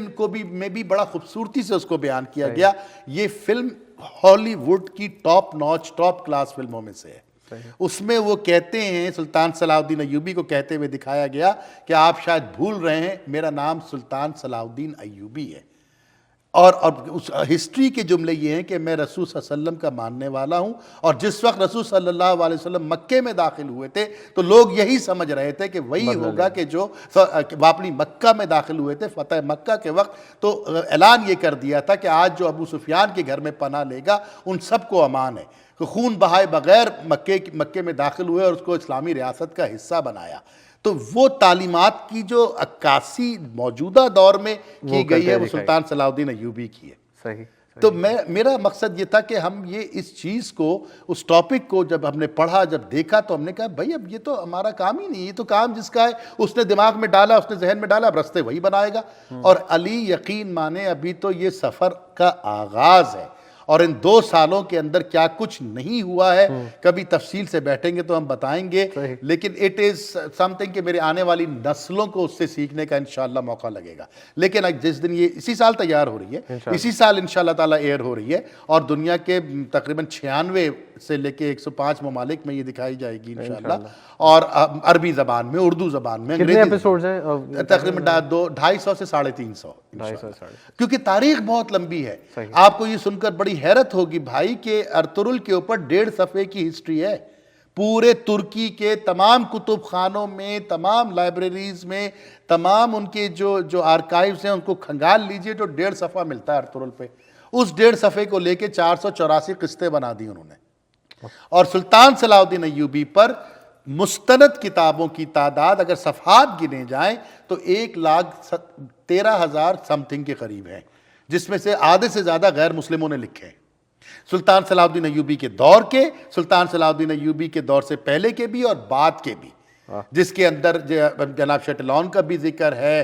میں بھی بڑا خوبصورتی سے اس کو بیان کیا گیا۔ یہ فلم ہالی ووڈ کی ٹاپ کلاس فلموں میں سے ہے۔ اس میں وہ کہتے ہیں، سلطان صلاح الدین ایوبی کو کہتے ہوئے دکھایا گیا کہ آپ شاید بھول رہے ہیں، میرا نام سلطان صلاح الدین ایوبی ہے، اور اس ہسٹری کے جملے یہ ہیں کہ میں رسول صلی اللہ علیہ وسلم کا ماننے والا ہوں، اور جس وقت رسول صلی اللہ علیہ وسلم مکے میں داخل ہوئے تھے تو لوگ یہی سمجھ رہے تھے کہ وہی ہوگا کہ جو واپنی مکہ میں داخل ہوئے تھے فتح مکہ کے وقت، تو اعلان یہ کر دیا تھا کہ آج جو ابو سفیان کے گھر میں پناہ لے گا ان سب کو امان ہے، کہ خون بہائے بغیر مکے میں داخل ہوئے اور اس کو اسلامی ریاست کا حصہ بنایا۔ تو وہ تعلیمات کی جو عکاسی موجودہ دور میں کی گئی ہے وہ سلطان صلاح الدین ایوبی کی ہے۔ تو میرا مقصد یہ تھا کہ ہم اس چیز کو، اس ٹاپک کو جب ہم نے پڑھا، جب دیکھا تو ہم نے کہا بھائی اب یہ تو ہمارا کام ہی نہیں، یہ تو کام جس کا ہے اس نے دماغ میں ڈالا، اس نے ذہن میں ڈالا، اب رستے وہی بنائے گا۔ اور علی یقین مانے ابھی تو یہ سفر کا آغاز ہے، اور ان 2 سالوں کے اندر کیا کچھ نہیں ہوا ہے کبھی تفصیل سے بیٹھیں گے تو ہم بتائیں گے, لیکن اٹ از سم تھنگ کہ میرے آنے والی نسلوں کو اس سے سیکھنے کا انشاءاللہ موقع لگے گا. لیکن جس دن یہ اسی سال تیار ہو رہی ہے, اسی سال انشاءاللہ تعالیٰ ایئر ہو رہی ہے, اور دنیا کے تقریباً 96 سے لے کے 105 ممالک میں یہ دکھائی جائے گی انشاءاللہ, اور عربی زبان میں, اردو زبان میں, کتنے ایپیسوڈز ہیں؟ تقریباً 250 سے 350, کیونکہ تاریخ بہت لمبی ہے. آپ کو یہ سن کر بڑی حیرت ہوگی بھائی کہ ارطغرل کے اوپر 1.5 صفحے کی ہسٹری ہے. پورے ترکی کے تمام کتب خانوں میں, تمام لائبریریز میں, تمام ان کے جو آرکائیوز ہیں ان کو کھنگال لیجئے جو 1.5 صفحہ ملتا ہے ارطغرل پہ. اس 1.5 صفحے کو لے کے 484 قسطیں بنا دی انہوں نے. اور سلطان صلاح الدین ایوبی پر مستند کتابوں کی تعداد اگر صفحات گنے جائیں تو 1,13,000 سم تھنگ کے قریب ہیں, جس میں سے آدھے سے زیادہ غیر مسلموں نے لکھے ہیں. سلطان صلاح الدین ایوبی کے دور کے, سلطان صلاح الدین ایوبی کے دور سے پہلے کے بھی اور بعد کے بھی, جس کے اندر جناب شیٹلون کا بھی ذکر ہے,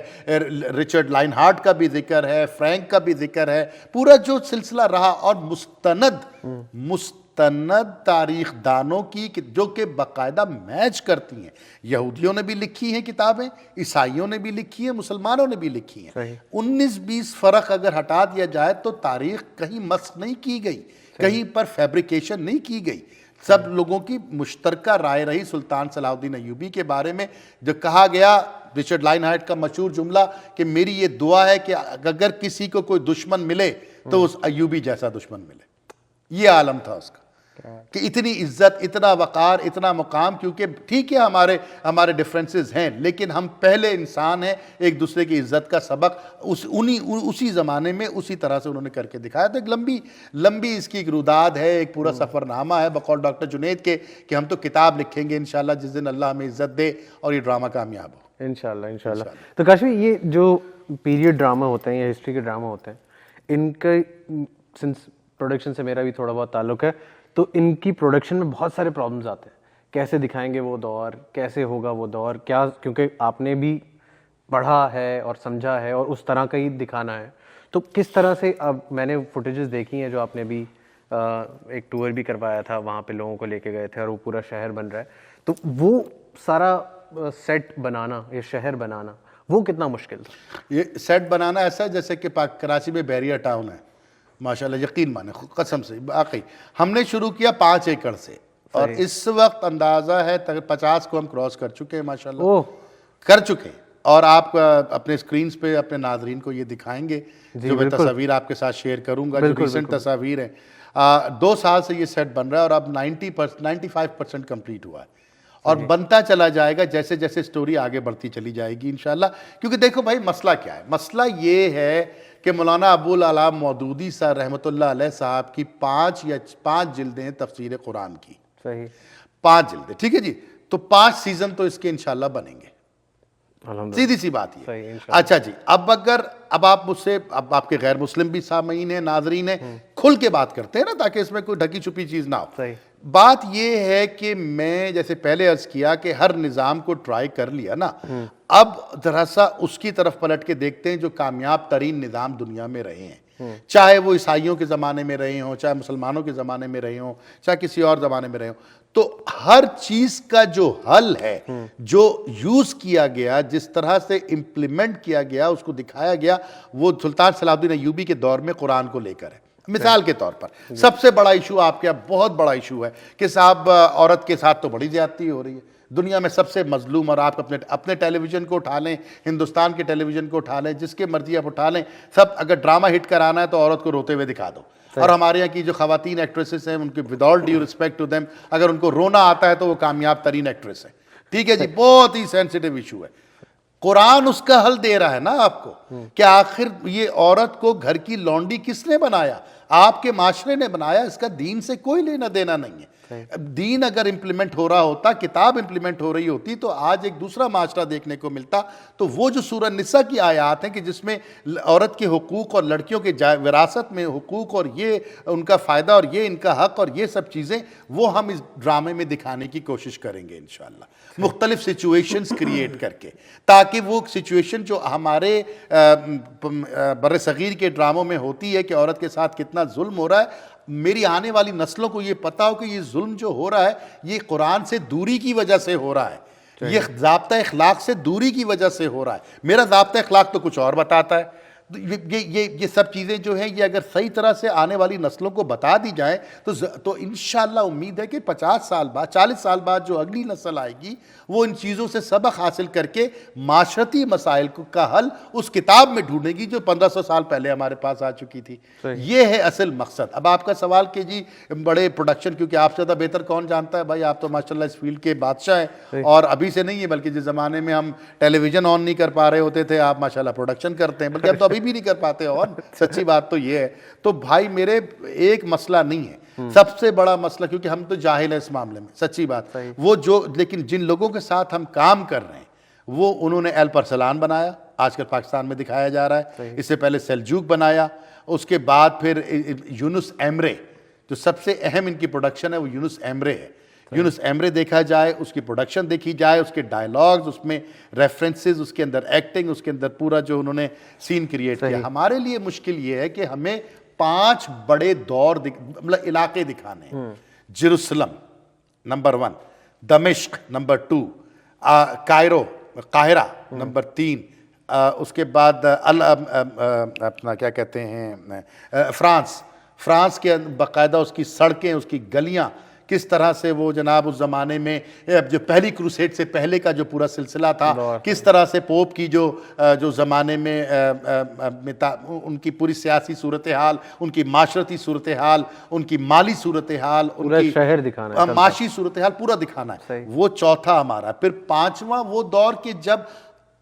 رچرڈ لائن ہارٹ کا بھی ذکر ہے, فرینک کا بھی ذکر ہے, پورا جو سلسلہ رہا. اور مستند تاریخ دانوں کی جو کہ باقاعدہ میچ کرتی ہیں. یہودیوں نے بھی لکھی ہیں کتابیں, عیسائیوں نے بھی لکھی ہیں, مسلمانوں نے بھی لکھی ہیں. 19-20 فرق اگر ہٹا دیا جائے تو تاریخ کہیں مسخ نہیں کی گئی, کہیں پر فیبریکیشن نہیں کی گئی. سب لوگوں کی مشترکہ رائے رہی سلطان صلاح الدین ایوبی کے بارے میں. جو کہا گیا رچرڈ لائن ہارٹ کا مشہور جملہ کہ میری یہ دعا ہے کہ اگر کسی کو کوئی دشمن ملے تو اس ایوبی جیسا دشمن ملے. یہ عالم تھا اس کا کہ اتنی عزت, اتنا وقار, اتنا مقام. کیونکہ ٹھیک ہے ہمارے ڈفرینسز ہیں, لیکن ہم پہلے انسان ہیں. ایک دوسرے کی عزت کا سبق اسی زمانے میں اسی طرح سے انہوں نے کر کے دکھایا. تو ایک لمبی اس کی ایک روداد ہے, ایک پورا سفر نامہ ہے بقول ڈاکٹر جنید کے کہ ہم تو کتاب لکھیں گے انشاءاللہ جس دن اللہ ہمیں عزت دے اور یہ ڈرامہ کامیاب ہو انشاءاللہ. تو کاشفی, یہ جو پیریڈ ڈرامہ ہوتے ہیں یا ہسٹری کے ڈرامہ ہوتے ہیں, ان کا سنس پروڈکشن سے میرا بھی تھوڑا بہت تعلق ہے, تو ان کی پروڈکشن میں بہت سارے پرابلمز آتے ہیں. کیسے دکھائیں گے وہ دور, کیسے ہوگا وہ دور, کیا, کیونکہ آپ نے بھی پڑھا ہے اور سمجھا ہے اور اس طرح کا ہی دکھانا ہے. تو کس طرح سے, اب میں نے فوٹیجز دیکھی ہیں جو آپ نے بھی ایک ٹور بھی کروایا تھا, وہاں پہ لوگوں کو لے کے گئے تھے اور وہ پورا شہر بن رہا ہے. تو وہ سارا سیٹ بنانا یا شہر بنانا وہ کتنا مشکل تھا؟ یہ سیٹ بنانا ایسا ہے جیسے کہ کراچی میں بیریا ٹاؤن ہے ماشاءاللہ, یقین مانے قسم سے واقعی. ہم نے شروع کیا 5 ایکڑ سے, اور اس وقت اندازہ ہے 50 کو ہم کراس کر چکے ہیں ماشاءاللہ, کر چکے ہیں. اور آپ اپنے سکرینز پہ اپنے ناظرین کو یہ دکھائیں گے جو میں تصاویر آپ کے ساتھ شیئر کروں گا, جو ریسنٹ تصاویر ہیں. 2 سال سے یہ سیٹ بن رہا ہے اور اب 95% کمپلیٹ ہوا ہے, اور بنتا چلا جائے گا جیسے جیسے سٹوری آگے بڑھتی چلی جائے گی انشاءاللہ. کیونکہ دیکھو بھائی مسئلہ کیا ہے, مسئلہ یہ ہے کہ مولانا ابوالعلا مودودی صاحب رحمۃ اللہ علیہ صاحب کی 5 جلدیں تفسیر قرآن کی. صحیح, 5 جلدیں, ٹھیک ہے جی. تو 5 سیزن تو اس کے انشاءاللہ بنیں گے, سیدھی سی بات یہ. اچھا جی, اب آپ مجھ سے, اب آپ کے غیر مسلم بھی سامعین ہیں, ناظرین ہیں, کھل کے بات کرتے ہیں نا تاکہ اس میں کوئی ڈھکی چھپی چیز نہ ہو. بات یہ ہے کہ میں جیسے پہلے عرض کیا کہ ہر نظام کو ٹرائی کر لیا نا, اب ذرا سا اس کی طرف پلٹ کے دیکھتے ہیں جو کامیاب ترین نظام دنیا میں رہے ہیں, چاہے وہ عیسائیوں کے زمانے میں رہے ہوں, چاہے مسلمانوں کے زمانے میں رہے ہوں, چاہے کسی اور زمانے میں رہے ہوں. تو ہر چیز کا جو حل ہے, جو یوز کیا گیا, جس طرح سے امپلیمنٹ کیا گیا, اس کو دکھایا گیا, وہ سلطان صلاح الدین ایوبی کے دور میں قرآن کو لے کر ہے. مثال کے طور پر سب سے بڑا ایشو آپ کے بہت بڑا ایشو ہے کہ صاحب عورت کے ساتھ تو بڑی زیادتی ہو رہی ہے دنیا میں. سب سے مظلوم, اور آپ اپنے ٹیلی ویژن کو اٹھا لیں, ہندوستان کے ٹیلی ویژن کو اٹھا لیں, جس کے مرضی آپ اٹھا لیں, سب اگر ڈرامہ ہٹ کرانا ہے تو عورت کو روتے ہوئے دکھا دو. اور ہمارے یہاں کی جو خواتین ایکٹریسز ہیں ان کے with all due respect to them, اگر ان کو رونا آتا ہے تو وہ کامیاب ترین ایکٹریس ہے. ٹھیک ہے جی, بہت ہی سینسیٹیو ایشو ہے. قرآن اس کا حل دے رہا ہے نا آپ کو کہ آخر یہ عورت کو گھر کی لونڈی کس نے بنایا؟ آپ کے معاشرے نے بنایا. اس کا دین سے کوئی لینا دینا نہیں ہے. دین اگر امپلیمنٹ ہو رہا ہوتا, کتاب امپلیمنٹ ہو رہی ہوتی, تو آج ایک دوسرا معاشرہ دیکھنے کو ملتا. تو وہ جو سورہ نساء کی آیات ہیں کہ جس میں عورت کے حقوق اور لڑکیوں کے وراثت میں حقوق اور یہ ان کا فائدہ اور یہ ان کا حق اور یہ سب چیزیں, وہ ہم اس ڈرامے میں دکھانے کی کوشش کریں گے انشاءاللہ, مختلف سچویشنز کریٹ کر کے, تاکہ وہ سچویشن جو ہمارے بر صغیر کے ڈراموں میں ہوتی ہے کہ عورت کے ساتھ کتنا ظلم ہو رہا ہے, میری آنے والی نسلوں کو یہ پتا ہو کہ یہ ظلم جو ہو رہا ہے یہ قرآن سے دوری کی وجہ سے ہو رہا ہے, یہ ضابطہ اخلاق سے دوری کی وجہ سے ہو رہا ہے. میرا ضابطہ اخلاق تو کچھ اور بتاتا ہے. یہ سب چیزیں جو ہیں یہ اگر صحیح طرح سے آنے والی نسلوں کو بتا دی جائیں تو انشاءاللہ امید ہے کہ 50 سال بعد 40 سال بعد جو اگلی نسل آئے گی وہ ان چیزوں سے سبق حاصل کر کے معاشرتی مسائل کا حل اس کتاب میں ڈھونڈے گی جو 1500 سال پہلے ہمارے پاس آ چکی تھی. یہ ہے اصل مقصد. اب آپ کا سوال کہ جی بڑے پروڈکشن, کیونکہ آپ سے زیادہ بہتر کون جانتا ہے بھائی, آپ تو ماشاءاللہ اس فیلڈ کے بادشاہ ہیں, اور ابھی سے نہیں ہے بلکہ جس زمانے میں ہم ٹیلی ویژن آن نہیں کر پا رہے ہوتے تھے آپ ماشاءاللہ پروڈکشن کرتے ہیں, بلکہ اب تو ابھی بھی نہیں کر پاتے. اور سچی بات تو یہ ہے. تو بھائی میرے ایک مسئلہ نہیں ہے, سب سے بڑا مسئلہ, کیونکہ ہم تو جاہل ہیں اس معاملے میں, سچی بات وہ جو, لیکن جن لوگوں کے ساتھ ہم کام کر رہے ہیں وہ انہوں نے ایل پرسلان بنایا, آج کل پاکستان میں دکھایا جا رہا ہے. اس سے پہلے سیلجوک بنایا, اس کے بعد پھر یونس ایمرے, جو سب سے اہم ان کی پروڈکشن ہے وہ یونس ایمرے ہے. یونس ایمرے دیکھا جائے, اس کی پروڈکشن دیکھی جائے, اس کے ڈائلاگز, اس میں ریفرنسز, اس کے اندر ایکٹنگ, اس کے اندر پورا جو انہوں نے سین کریٹ کیا. ہمارے لیے مشکل یہ ہے کہ ہمیں 5 بڑے دور مطلب علاقے دکھانے ہیں. جیروسلم نمبر 1, دمشق نمبر 2, قاہرہ نمبر 3, اس کے بعد اپنا کیا کہتے ہیں فرانس کے باقاعدہ اس کی سڑکیں, اس کی گلیاں, کس طرح سے وہ جناب اس زمانے میں جو پہلی کروسیڈ سے پہلے کا جو پورا سلسلہ تھا, کس طرح سے پوپ کی جو زمانے میں ان کی پوری سیاسی صورتحال, ان کی معاشرتی صورتحال, ان کی مالی صورتحال, ان کی شہر دکھانا ہے, معاشی صورتحال پورا دکھانا ہے. وہ چوتھا ہمارا. پھر 5واں وہ دور کہ جب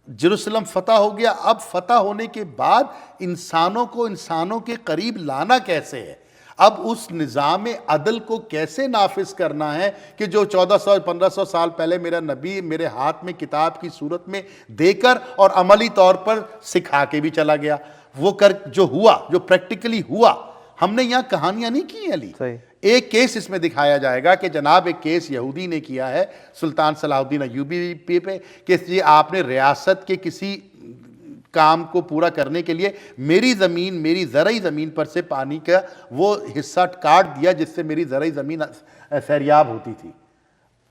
جیروسلم فتح ہو گیا. اب فتح ہونے کے بعد انسانوں کو انسانوں کے قریب لانا کیسے ہے, اب اس نظام عدل کو کیسے نافذ کرنا ہے کہ جو 1400-1500 سال پہلے میرا نبی میرے ہاتھ میں کتاب کی صورت میں دے کر اور عملی طور پر سکھا کے بھی چلا گیا. وہ جو ہوا, جو پریکٹیکلی ہوا, ہم نے یہاں کہانیاں نہیں کی علی. ایک کیس اس میں دکھایا جائے گا کہ جناب ایک کیس یہودی نے کیا ہے سلطان صلاح الدین ایوبی پہ کہ یہ آپ نے ریاست کے کسی کام کو پورا کرنے کے لیے میری زرعی زمین پر سے پانی کا وہ حصہ کاٹ دیا جس سے میری زرعی زمین سیریاب ہوتی تھی.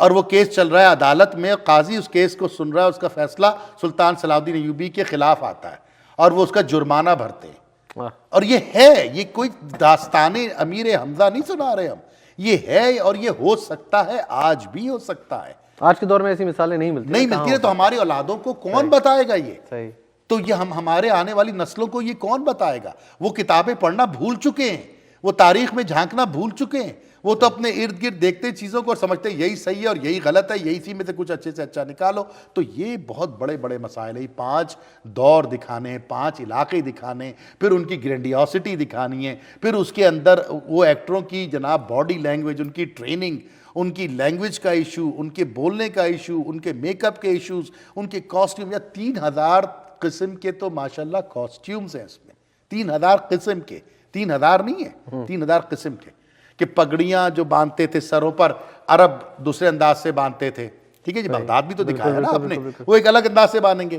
اور وہ کیس چل رہا ہے عدالت میں, قاضی اس کیس کو سن رہا ہے, اس کا فیصلہ سلطان صلاح الدین ایوبی کے خلاف آتا ہے اور وہ اس کا جرمانہ بھرتے ہیں. اور یہ ہے, یہ کوئی داستان امیر حمزہ نہیں سنا رہے ہم, یہ ہے اور یہ ہو سکتا ہے, آج بھی ہو سکتا ہے. آج کے دور میں ایسی مثالیں نہیں ملتی ہیں تو ہماری اولادوں کو کون بتائے گا یہ؟ تو یہ ہمارے آنے والی نسلوں کو یہ کون بتائے گا؟ وہ کتابیں پڑھنا بھول چکے ہیں, وہ تاریخ میں جھانکنا بھول چکے ہیں, وہ تو اپنے ارد گرد دیکھتے ہیں چیزوں کو اور سمجھتے ہیں یہی صحیح ہے اور یہی غلط ہے, یہی اسی میں سے کچھ اچھے سے اچھا نکالو. تو یہ بہت بڑے بڑے مسائل ہیں. 5 دور دکھانے ہیں, 5 علاقے دکھانے ہیں, پھر ان کی گرینڈیوسٹی دکھانی ہے, پھر اس کے اندر وہ ایکٹروں کی جناب باڈی لینگویج, ان کی ٹریننگ, ان کی لینگویج کا ایشو, ان کے بولنے کا ایشو, ان کے میک اپ کے ایشوز, ان کے کاسٹیوم. یا 3000 قسم کے تو ماشاءاللہ کاسٹیومز ہیں اس میں, 3000 قسم کے, 3000 نہیں ہے, 3000 قسم کے. کہ پگڑیاں جو باندھتے تھے سروں پر, عرب دوسرے انداز سے باندھتے تھے, ٹھیک ہے جی, بغداد بھی تو دکھایا نا آپ نے, وہ ایک الگ انداز سے باندھیں گے.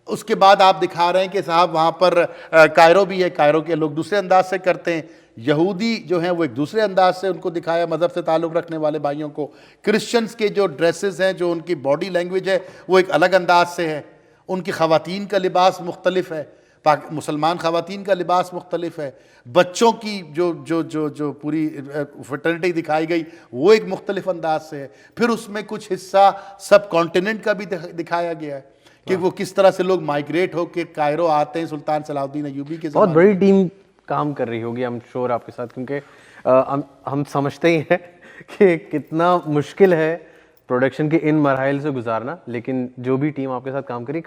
اس کے بعد آپ دکھا رہے ہیں کہ صاحب وہاں پر کائرو بھی ہے, کائرو کے لوگ دوسرے انداز سے کرتے ہیں. یہودی جو ہیں وہ ایک دوسرے انداز سے ان کو دکھایا, مذہب سے تعلق رکھنے والے بھائیوں کو. کرسچنز کے جو ڈریسز ہیں, جو ان کی باڈی لینگویج ہے, وہ ایک الگ انداز سے ہے. ان کی خواتین کا لباس مختلف ہے, مسلمان خواتین کا لباس مختلف ہے. بچوں کی جو پوری فرٹرنیٹی دکھائی گئی وہ ایک مختلف انداز سے ہے. پھر اس میں کچھ حصہ سب کانٹیننٹ کا بھی دکھایا گیا ہے کہ وہ کس طرح سے لوگ مائگریٹ ہو کے کائرو آتے ہیں سلطان صلاح الدین ایوبی کے زمانے. بہت بڑی ٹیم کام کر رہی ہوگی ہم شور آپ کے ساتھ, کیونکہ ہم سمجھتے ہی ہیں کہ کتنا مشکل ہے پروڈکشن کے ان مراحل سے گزارنا, لیکن جو بھی ٹیم آپ کے ساتھ کام کری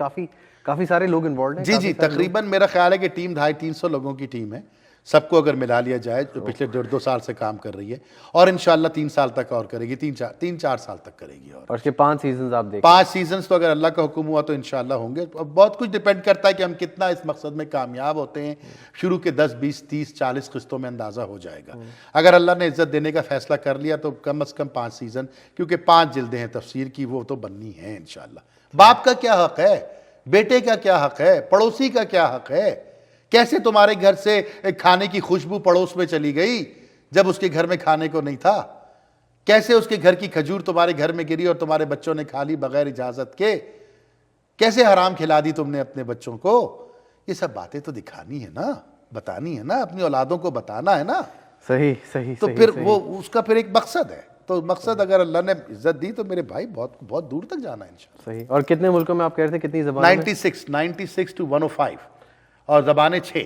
کافی سارے لوگ انوالوڈ ہیں. جی تقریباً میرا خیال ہے کہ ٹیم 250-300 لوگوں کی ٹیم ہے. سب کو اگر ملا لیا جائے جو پچھلے 1.5-2 سال سے کام کر رہی ہے, اور انشاءاللہ 3 سال تک اور کرے گی, 3-4 سال تک کرے گی. اور اس کے 5 سیزنز آپ دیکھیں, 5 سیزنز تو اگر اللہ کا حکم ہوا تو انشاءاللہ ہوں گے. بہت کچھ ڈیپینڈ کرتا ہے کہ ہم کتنا اس مقصد میں کامیاب ہوتے ہیں. شروع کے 10, 20, 30, 40 قسطوں میں اندازہ ہو جائے گا. اگر اللہ نے عزت دینے کا فیصلہ کر لیا تو کم از کم 5 سیزن, کیونکہ 5 جلدیں ہیں تفسیر کی, وہ تو بننی ہیں انشاءاللہ. باپ کا کیا حق ہے, بیٹے کا کیا حق ہے, پڑوسی کا کیا حق ہے, کیسے تمہارے گھر سے کھانے کی خوشبو پڑوس میں چلی گئی, جب اس کے گھر میں کھانے کو نہیں تھا؟ کیسے اس کے گھر کی کھجور تمہارے گھر میں گری اور تمہارے بچوں نے کھا لی بغیر اجازت کے؟ کیسے حرام کھلا دی تم نے اپنے بچوں کو؟ یہ سب باتیں تو دکھانی ہے نا، بتانی ہے نا، اپنی اولادوں کو بتانا ہے نا۔ صحیح صحیح تو پھر وہ اس کا پھر ایک مقصد ہے، تو مقصد اگر اللہ نے عزت دی تو میرے بھائی بہت بہت دور تک جانا ہے انشاءاللہ۔ صحیح۔ اور کتنے ملکوں میں آپ کہہ رہے تھے، کتنی زبانیں؟ 96 to 105 اور زبانیں 6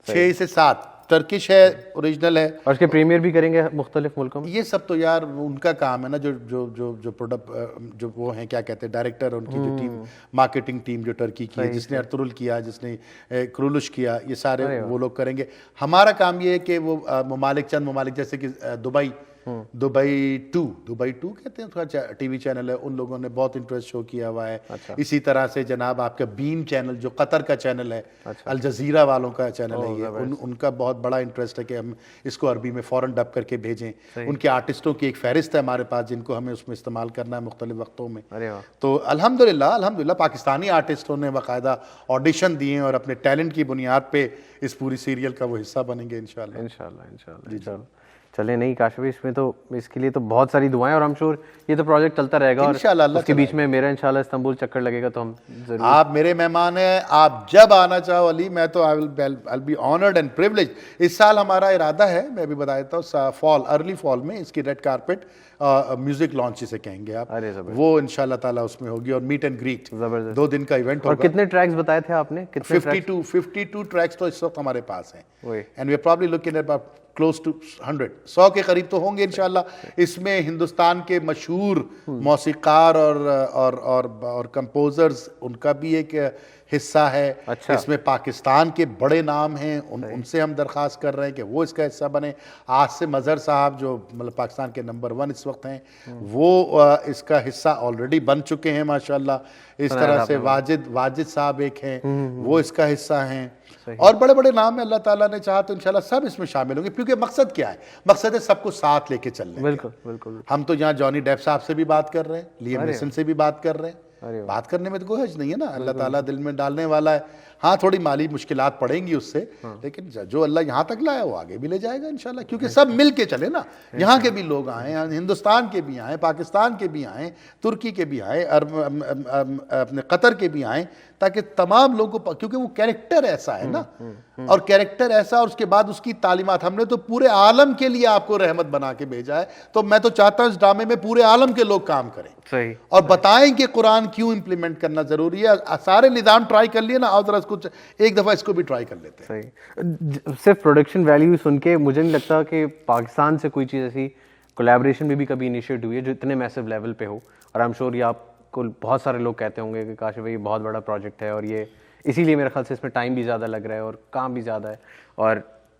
سے 7۔ ٹرکش ہے، اوریجنل ہے۔ اور اس کے پریمیئر بھی کریں گے مختلف ملکوں میں؟ یہ سب تو یار ان کا کام ہے نا، جو پروڈکٹ جو وہ ہیں، کیا کہتے ہیں، ڈائریکٹر، ان کی جو ٹیم، مارکیٹنگ ٹیم جو ٹرکی کی ہے، جس نے ارطغرل کیا، جس نے کرولش کیا، یہ سارے وہ لوگ کریں گے۔ ہمارا کام یہ ہے کہ وہ ممالک، چند ممالک جیسے کہ دبئی ٹو کہتے ہیں، تھوڑا ٹی وی چینل ہے، ان لوگوں نے بہت انٹرسٹ شو کیا ہوا ہے۔ اسی طرح سے جناب آپ کا بیم چینل جو قطر کا چینل ہے، الجزیرہ والوں کا چینل ہے یہ، ان کا بہت بڑا انٹرسٹ ہے کہ ہم اس کو عربی میں فوراً ڈب کر کے بھیجیں۔ ان کے آرٹسٹوں کی ایک فہرست ہے ہمارے پاس جن کو ہمیں اس میں استعمال کرنا ہے مختلف وقتوں میں۔ تو الحمدللہ پاکستانی آرٹسٹوں نے باقاعدہ آڈیشن دیے اور اپنے ٹیلنٹ کی بنیاد پہ اس پوری سیریل کا وہ حصہ بنیں گے انشاءاللہ۔ انشاءاللہ۔ چلے نہیں کاشف بھائی، اس میں تو اس کے لیے تو بہت ساری دعائیں، اور ہم شور یہ تو پروجیکٹ چلتا رہے گا، اور اس کے بیچ میں میرا انشاءاللہ استنبول چکر لگے گا تو ہم ضرور۔ آپ میرے مہمان ہیں، آپ جب آنا چاہو علی، میں تو I'll be honored and privileged۔ اس سال ہمارا ارادہ ہے، میں بھی بتا دیتا ہوں، ارلی فال میں اس کی ریڈ کارپٹ میوزک لانچ جسے کہیں گے آپ، وہ انشاءاللہ تعالیٰ اس میں ہوگی، اور میٹ اینڈ گریٹ، 2 دن کا ایونٹ ہوگا۔ اور کتنے ٹریکس بتائے تھے آپ نے؟ 52 ٹریکس تو اس وقت ہمارے پاس ہیں، and we are probably looking at about close to 100 کے قریب تو ہوں گے انشاءاللہ۔ اس میں ہندوستان کے مشہور موسیقار اور کمپوزرز، ان کا بھی ایک حصہ ہے۔ اس میں پاکستان کے بڑے نام ہیں، ان سے ہم درخواست کر رہے ہیں کہ وہ اس کا حصہ بنے۔ آصف مظہر صاحب جو مطلب پاکستان کے نمبر 1 اس وقت ہیں، وہ اس کا حصہ آلریڈی بن چکے ہیں ماشاءاللہ۔ اس طرح سے واجد صاحب ایک ہیں، وہ اس کا حصہ ہیں، اور بڑے بڑے نام ہیں۔ اللہ تعالیٰ نے چاہا تو انشاءاللہ سب اس میں شامل ہوں گے، کیونکہ مقصد کیا ہے؟ مقصد ہے سب کو ساتھ لے کے چلنے۔ بالکل۔ ہم تو یہاں جانی ڈیپ صاحب سے بھی بات کر رہے ہیں، لیام نیسن سے بھی بات کر رہے ہیں۔ بات کرنے میں تو کوئی حرج نہیں ہے نا، اللہ تعالیٰ دل میں ڈالنے والا ہے۔ ہاں تھوڑی مالی مشکلات پڑیں گی اس سے، لیکن جو اللہ یہاں تک لایا وہ آگے بھی لے جائے گا انشاءاللہ، کیونکہ سب مل کے چلے نا۔ یہاں کے بھی لوگ آئیں، ہندوستان کے بھی آئیں، پاکستان کے بھی آئیں، ترکی کے بھی آئیں، اپنے قطر کے بھی آئیں، تاکہ تمام لوگوں کو، کیونکہ وہ کیریکٹر ایسا ہے نا، اور کیریکٹر ایسا، اور اس کے بعد اس کی تعلیمات، ہم نے تو پورے عالم کے لیے آپ کو رحمت بنا کے بھیجا ہے، تو میں تو چاہتا ہوں اس ڈرامے میں پورے عالم کے لوگ کام کریں اور بتائیں کہ قرآن کیوں امپلیمنٹ کرنا ضروری ہے۔ سارے نظام ٹرائی کر لیے نا، اور ذرا کچھ ایک دفعہ اس کو بھی ٹرائی کر لیتے ہیں۔ صرف پروڈکشن ویلیو سن کے مجھے نہیں لگتا کہ پاکستان سے کوئی چیز ایسی کولیبریشن میں بھی کبھی انیشیٹ ہوئی ہے جو اتنے میسو لیول پہ ہو، اور آئی ایم شیور یہ آپ کو بہت سارے لوگ کہتے ہوں گے کہ کاشف بھائی یہ بہت بڑا پروجیکٹ ہے، اور یہ اسی لیے میرے خیال سے اس میں ٹائم بھی زیادہ لگ رہا ہے اور کام بھی زیادہ ہے، اور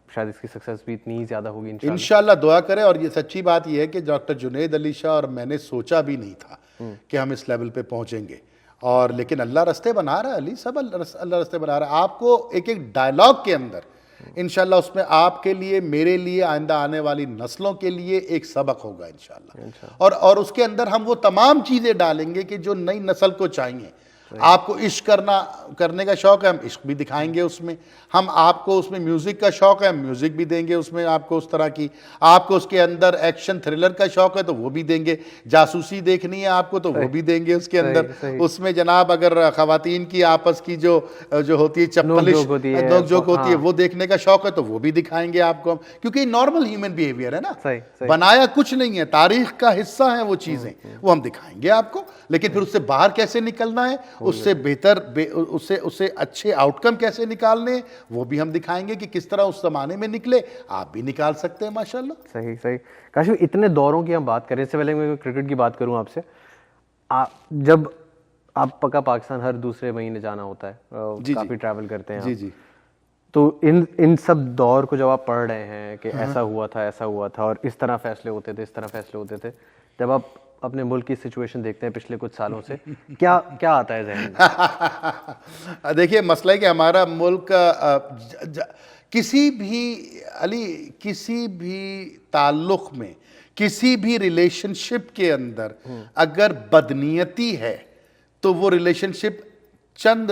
شاید اس کی سکسیس بھی اتنی زیادہ ہوگی انشاءاللہ۔ دعا کریں، اور یہ سچی بات یہ ہے کہ ڈاکٹر جنید علی شاہ اور میں نے سوچا بھی نہیں تھا کہ ہم اس لیول پہ پہنچیں گے، اور لیکن اللہ رستے بنا رہا ہے علی، سب اللہ رستے بنا رہا ہے۔ آپ کو ایک ڈائلاگ کے اندر انشاءاللہ اس میں آپ کے لیے، میرے لیے، آئندہ آنے والی نسلوں کے لیے ایک سبق ہوگا انشاءاللہ، اور اس کے اندر ہم وہ تمام چیزیں ڈالیں گے کہ جو نئی نسل کو چاہیے۔ آپ کو عشق کرنے کا شوق ہے، ہم عشق بھی دکھائیں گے اس میں۔ ہم آپ کو اس میں میوزک کا شوق ہے، ہم میوزک بھی دیں گے اس میں آپ کو اس طرح کی۔ آپ کو اس کے اندر ایکشن تھرلر کا شوق ہے تو وہ بھی دیں گے، جاسوسی دیکھنی ہے آپ کو تو وہ بھی دیں گے اس کے اندر۔ اس میں جناب اگر خواتین کی آپس کی جو ہوتی ہے چپلش نوک جھوک ہوتی ہے وہ دیکھنے کا شوق ہے تو وہ بھی دکھائیں گے آپ کو، کیونکہ یہ نارمل ہیومن بیہیویئر ہے نا، بنایا کچھ نہیں ہے، تاریخ کا حصہ ہیں وہ چیزیں، وہ ہم دکھائیں گے آپ کو۔ لیکن پھر اس سے باہر کیسے نکلنا ہے، اس سے بہتر، اس سے اچھے آؤٹ کم کیسے نکالنے، وہ بھی ہم دکھائیں گے کہ کس طرح اس زمانے میں نکلے، آپ بھی نکال سکتے ہیں ماشاءاللہ۔ صحیح۔ کاشف اتنے دوروں کی ہم بات کریں، اس سے پہلے میں کرکٹ کی بات کروں آپ سے، جب آپ پکا پاکستان ہر دوسرے مہینے جانا ہوتا ہے، کافی ٹریول کرتے ہیں جی، تو ان سب دور کو جب آپ پڑھ رہے ہیں کہ ایسا ہوا تھا اور اس طرح فیصلے ہوتے تھے، جب آپ اپنے ملک کی سچویشن دیکھتے ہیں پچھلے کچھ سالوں سے، کیا آتا ہے ذہن میں؟ دیکھیے مسئلہ ہے کہ ہمارا ملک کسی بھی تعلق میں، کسی بھی ریلیشن شپ کے اندر اگر بدنیتی ہے تو وہ ریلیشن شپ چند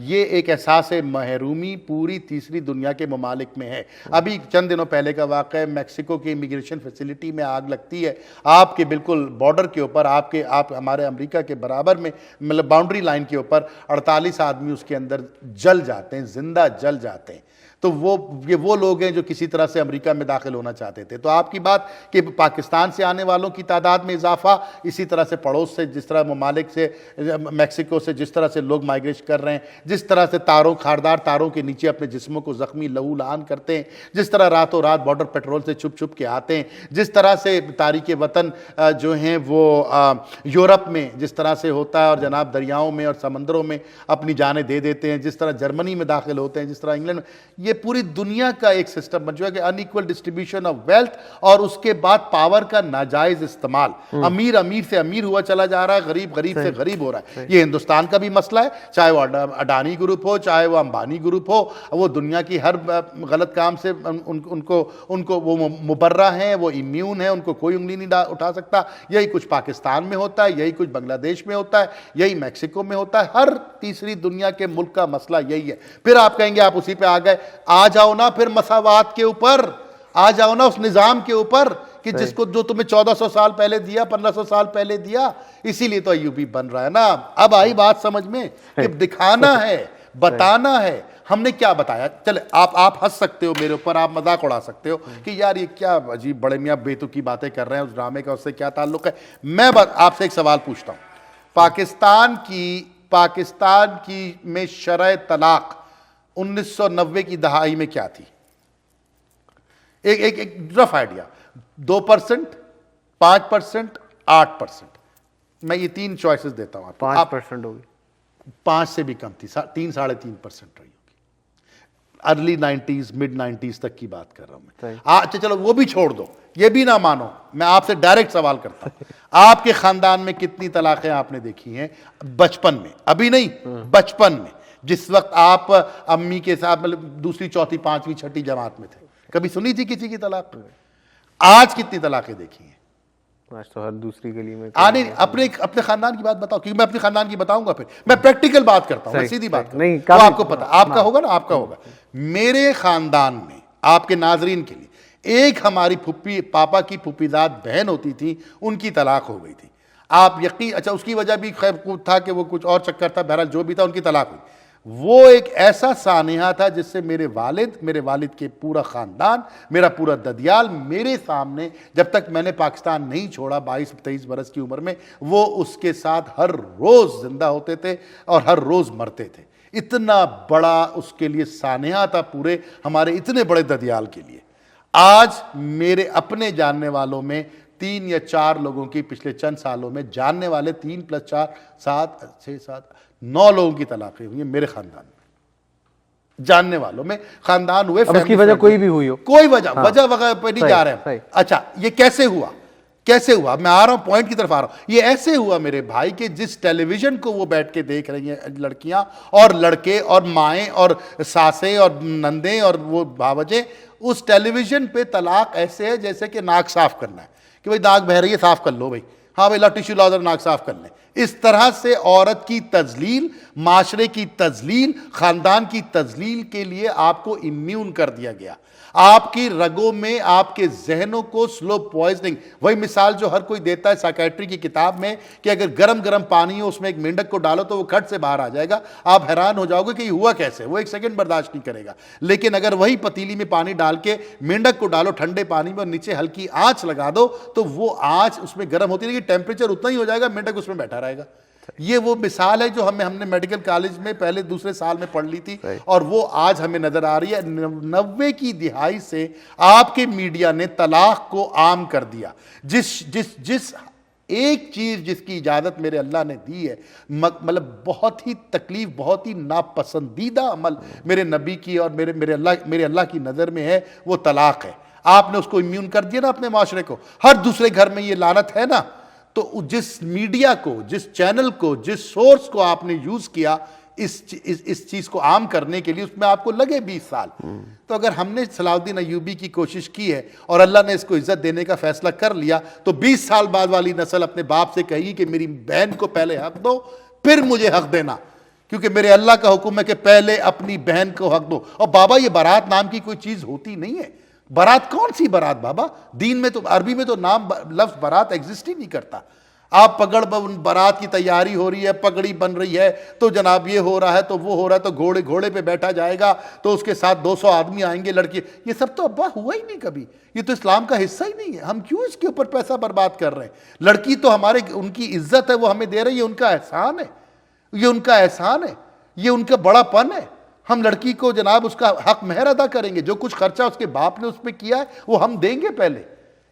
یہ ایک احساس محرومی پوری تیسری دنیا کے ممالک میں ہے. ابھی چند دنوں پہلے کا واقعہ ہے، میکسیکو کی امیگریشن فیسلٹی میں آگ لگتی ہے، آپ کے بالکل بارڈر کے اوپر، آپ ہمارے امریکہ کے برابر میں، مطلب باؤنڈری لائن کے اوپر 48 آدمی اس کے اندر جل جاتے ہیں، زندہ جل جاتے ہیں. تو وہ لوگ ہیں جو کسی طرح سے امریکہ میں داخل ہونا چاہتے تھے. تو آپ کی بات کہ پاکستان سے آنے والوں کی تعداد میں اضافہ، اسی طرح سے پڑوس سے جس طرح ممالک سے، میکسیکو سے جس طرح سے لوگ مائیگریٹ کر رہے ہیں، جس طرح سے خاردار تاروں کے نیچے اپنے جسموں کو زخمی لہو لہان کرتے ہیں، جس طرح راتوں رات بارڈر پیٹرول سے چھپ چھپ کے آتے ہیں، جس طرح سے تارک وطن جو ہیں وہ یورپ میں جس طرح سے ہوتا ہے اور جناب دریاؤں میں اور سمندروں میں اپنی جانیں دے دیتے ہیں، جس طرح جرمنی میں داخل ہوتے ہیں، جس طرح انگلینڈ میں، یہ پوری دنیا کا ایک سسٹم بن چکا ہے کہ ان ایکول ڈسٹریبیوشن آف ویلتھ، اور اس کے بعد پاور کا ناجائز استعمال. امیر سے امیر ہوا چلا جا رہا ہے، غریب سے غریب ہو رہا ہے. یہ ہندوستان کا بھی مسئلہ ہے، چاہے وہ اڈانی گروپ ہو، چاہے وہ امبانی گروپ ہو، وہ دنیا کی ہر غلط کام سے ان کو وہ مبرہ ہیں، وہ امیون ہیں، ان کو کوئی انگلی نہیں اٹھا سکتا. یہی کچھ پاکستان میں ہوتا ہے، یہی کچھ بنگلہ دیش میں ہوتا ہے، یہی میکسیکو میں ہوتا ہے. ہر تیسری دنیا کے ملک کا مسئلہ یہی ہے. پھر آپ کہیں گے آپ اسی پہ آ گئے، آ جاؤ نا پھر مساوات کے اوپر، آ جاؤ نا اس نظام کے اوپر کہ جس کو جو تمہیں 1400 سال پہلے دیا، 1500 سال پہلے دیا. اسی لیے تو ایوبی بن رہا ہے نا. اب آئی بات سمجھ میں کہ دکھانا ہے، بتانا ہے. ہم نے کیا بتایا؟ چلے آپ ہنس سکتے ہو میرے اوپر، آپ مذاق اڑا سکتے ہو کہ یار یہ کیا عجیب بڑے میاں بیتو کی باتیں کر رہے ہیں، اس ڈرامے کا اس سے کیا تعلق ہے. میں آپ سے ایک سوال پوچھتا ہوں. پاکستان کی میں شرح طلاق 1990 کی دہائی میں کیا تھی؟ ایک رف آئیڈیا. 2%، 5%، 8%. میں یہ 3 چوائسز دیتا ہوں آپ کو. 5% ہوگی. 5 سے بھی کم تھی، 3-3.5% رہی ہوگی. ارلی 90s مڈ 90s تک کی بات کر رہا ہوں میں. اچھا چلو وہ بھی چھوڑ دو، یہ بھی نہ مانو، میں آپ سے ڈائریکٹ سوال کرتا ہوں. آپ کے خاندان میں کتنی طلاقیں آپ نے دیکھی ہیں بچپن میں؟ ابھی نہیں، بچپن میں، جس وقت آپ امی کے ساتھ مطلب دوسری، چوتھی، پانچویں، چھٹی جماعت میں تھے. کبھی سنی تھی کسی کی طلاق؟ آج کتنی طلاقیں دیکھی ہیں؟ آج تو ہر دوسری گلی میں. نہیں، اپنے خاندان کی بات بتاؤ، کیونکہ میں اپنے خاندان کی بتاؤں گا. پھر میں پریکٹیکل بات کرتا ہوں، میں سیدھی بات کرتا ہوں. تو آپ کو پتا، آپ کا ہوگا نا، آپ کا ہوگا. میرے خاندان میں آپ کے ناظرین کے لیے ایک ہماری پھپھی، پاپا کی پھپھیزاد بہن ہوتی تھی، ان کی طلاق ہو گئی تھی. آپ یقین، اچھا اس کی وجہ بھی خیر تھا کہ وہ کچھ اور چکر تھا، بہرحال جو بھی تھا ان کی طلاق ہوئی. وہ ایک ایسا سانحہ تھا جس سے میرے والد کے پورا خاندان، میرا پورا ددیال میرے سامنے، جب تک میں نے پاکستان نہیں چھوڑا 22-23 برس کی عمر میں، وہ اس کے ساتھ ہر روز زندہ ہوتے تھے اور ہر روز مرتے تھے. اتنا بڑا اس کے لیے سانحہ تھا پورے ہمارے اتنے بڑے ددیال کے لیے. آج میرے اپنے جاننے والوں میں 3 یا 4 لوگوں کی پچھلے چند سالوں میں، جاننے والے 3 + 4 7 6 7 9 لوگوں کی طلاقیں ہوئی ہیں میرے خاندان میں. جاننے والوں میں خاندان ہوئے. اب اس کی وجہ کوئی بھی ہوئی ہو، کوئی وجہ وغیرہ پہ نہیں جا رہے ہیں. اچھا یہ کیسے ہوا؟ میں آ رہا ہوں، پوائنٹ کی طرف آ رہا ہوں. یہ ایسے ہوا میرے بھائی کہ جس ٹیلی ویژن کو وہ بیٹھ کے دیکھ رہی ہیں لڑکیاں اور لڑکے اور مائیں اور ساسیں اور نندیں اور وہ بھاوجیں، اس ٹیلی ویژن پہ طلاق ایسے ہے جیسے کہ ناک صاف کرنا ہے کہ بھائی ناک بہہ رہی ہے، صاف کر لو بھائی، ہاں بھائی لا ٹیشو لاؤ، ناک صاف کر لیں. اس طرح سے عورت کی تذلیل، معاشرے کی تذلیل، خاندان کی تذلیل کے لیے آپ کو امیون کر دیا گیا. آپ کی رگوں میں، آپ کے ذہنوں کو سلو پوائزننگ. وہی مثال جو ہر کوئی دیتا ہے سائیکیٹری کی کتاب میں کہ اگر گرم پانی ہو، اس میں ایک مینڈک کو ڈالو تو وہ کھٹ سے باہر آ جائے گا. آپ حیران ہو جاؤ گے کہ یہ ہوا کیسے، وہ 1 سیکنڈ برداشت نہیں کرے گا. لیکن اگر وہی پتیلی میں پانی ڈال کے مینڈک کو ڈالو ٹھنڈے پانی میں اور نیچے ہلکی آنچ لگا دو تو وہ آنچ اس میں گرم ہوتی رہے گی، ٹیمپریچر اتنا ہی ہو جائے گا، مینڈک اس میں بیٹھا رہے گا. یہ وہ مثال ہے جو ہم نے میڈیکل کالج میں پہلے دوسرے سال میں پڑھ لی تھی اور وہ آج ہمیں نظر آ رہی ہے. 90 کی دہائی سے آپ کے میڈیا نے طلاق کو عام کر دیا. جس ایک چیز جس کی اجازت میرے اللہ نے دی ہے، مطلب بہت ہی تکلیف، بہت ہی ناپسندیدہ عمل میرے نبی کی اور میرے اللہ کی نظر میں ہے، وہ طلاق ہے. آپ نے اس کو امیون کر دیا نا اپنے معاشرے کو. ہر دوسرے گھر میں یہ لعنت ہے نا. تو جس میڈیا کو، جس چینل کو، جس سورس کو آپ نے یوز کیا اس چیز کو عام کرنے کے لیے، اس میں آپ کو لگے 20 سال. تو اگر ہم نے صلاح الدین ایوبی کی کوشش کی ہے اور اللہ نے اس کو عزت دینے کا فیصلہ کر لیا، تو 20 سال بعد والی نسل اپنے باپ سے کہے گی کہ میری بہن کو پہلے حق دو پھر مجھے حق دینا. کیونکہ میرے اللہ کا حکم ہے کہ پہلے اپنی بہن کو حق دو. اور بابا یہ بارات نام کی کوئی چیز ہوتی نہیں ہے. بارات کون سی بارات بابا؟ دین میں تو عربی میں تو نام لفظ بارات ایگزسٹ ہی نہیں کرتا. آپ بارات کی تیاری ہو رہی ہے, پگڑی بن رہی ہے, تو جناب یہ ہو رہا ہے تو وہ ہو رہا ہے, تو گھوڑے پہ بیٹھا جائے گا, تو اس کے ساتھ 200 آدمی آئیں گے لڑکی. یہ سب تو ابا ہوا ہی نہیں کبھی. یہ تو اسلام کا حصہ ہی نہیں ہے. ہم کیوں اس کے اوپر پیسہ برباد کر رہے ہیں؟ لڑکی تو ان کی عزت ہے, وہ ہمیں دے رہی ہے, ان کا احسان ہے, یہ ان کا احسان ہے, یہ ان کا بڑا پن ہے. ہم لڑکی کو جناب اس کا حق مہر ادا کریں گے. جو کچھ خرچہ اس کے باپ نے اس پہ کیا ہے وہ ہم دیں گے پہلے.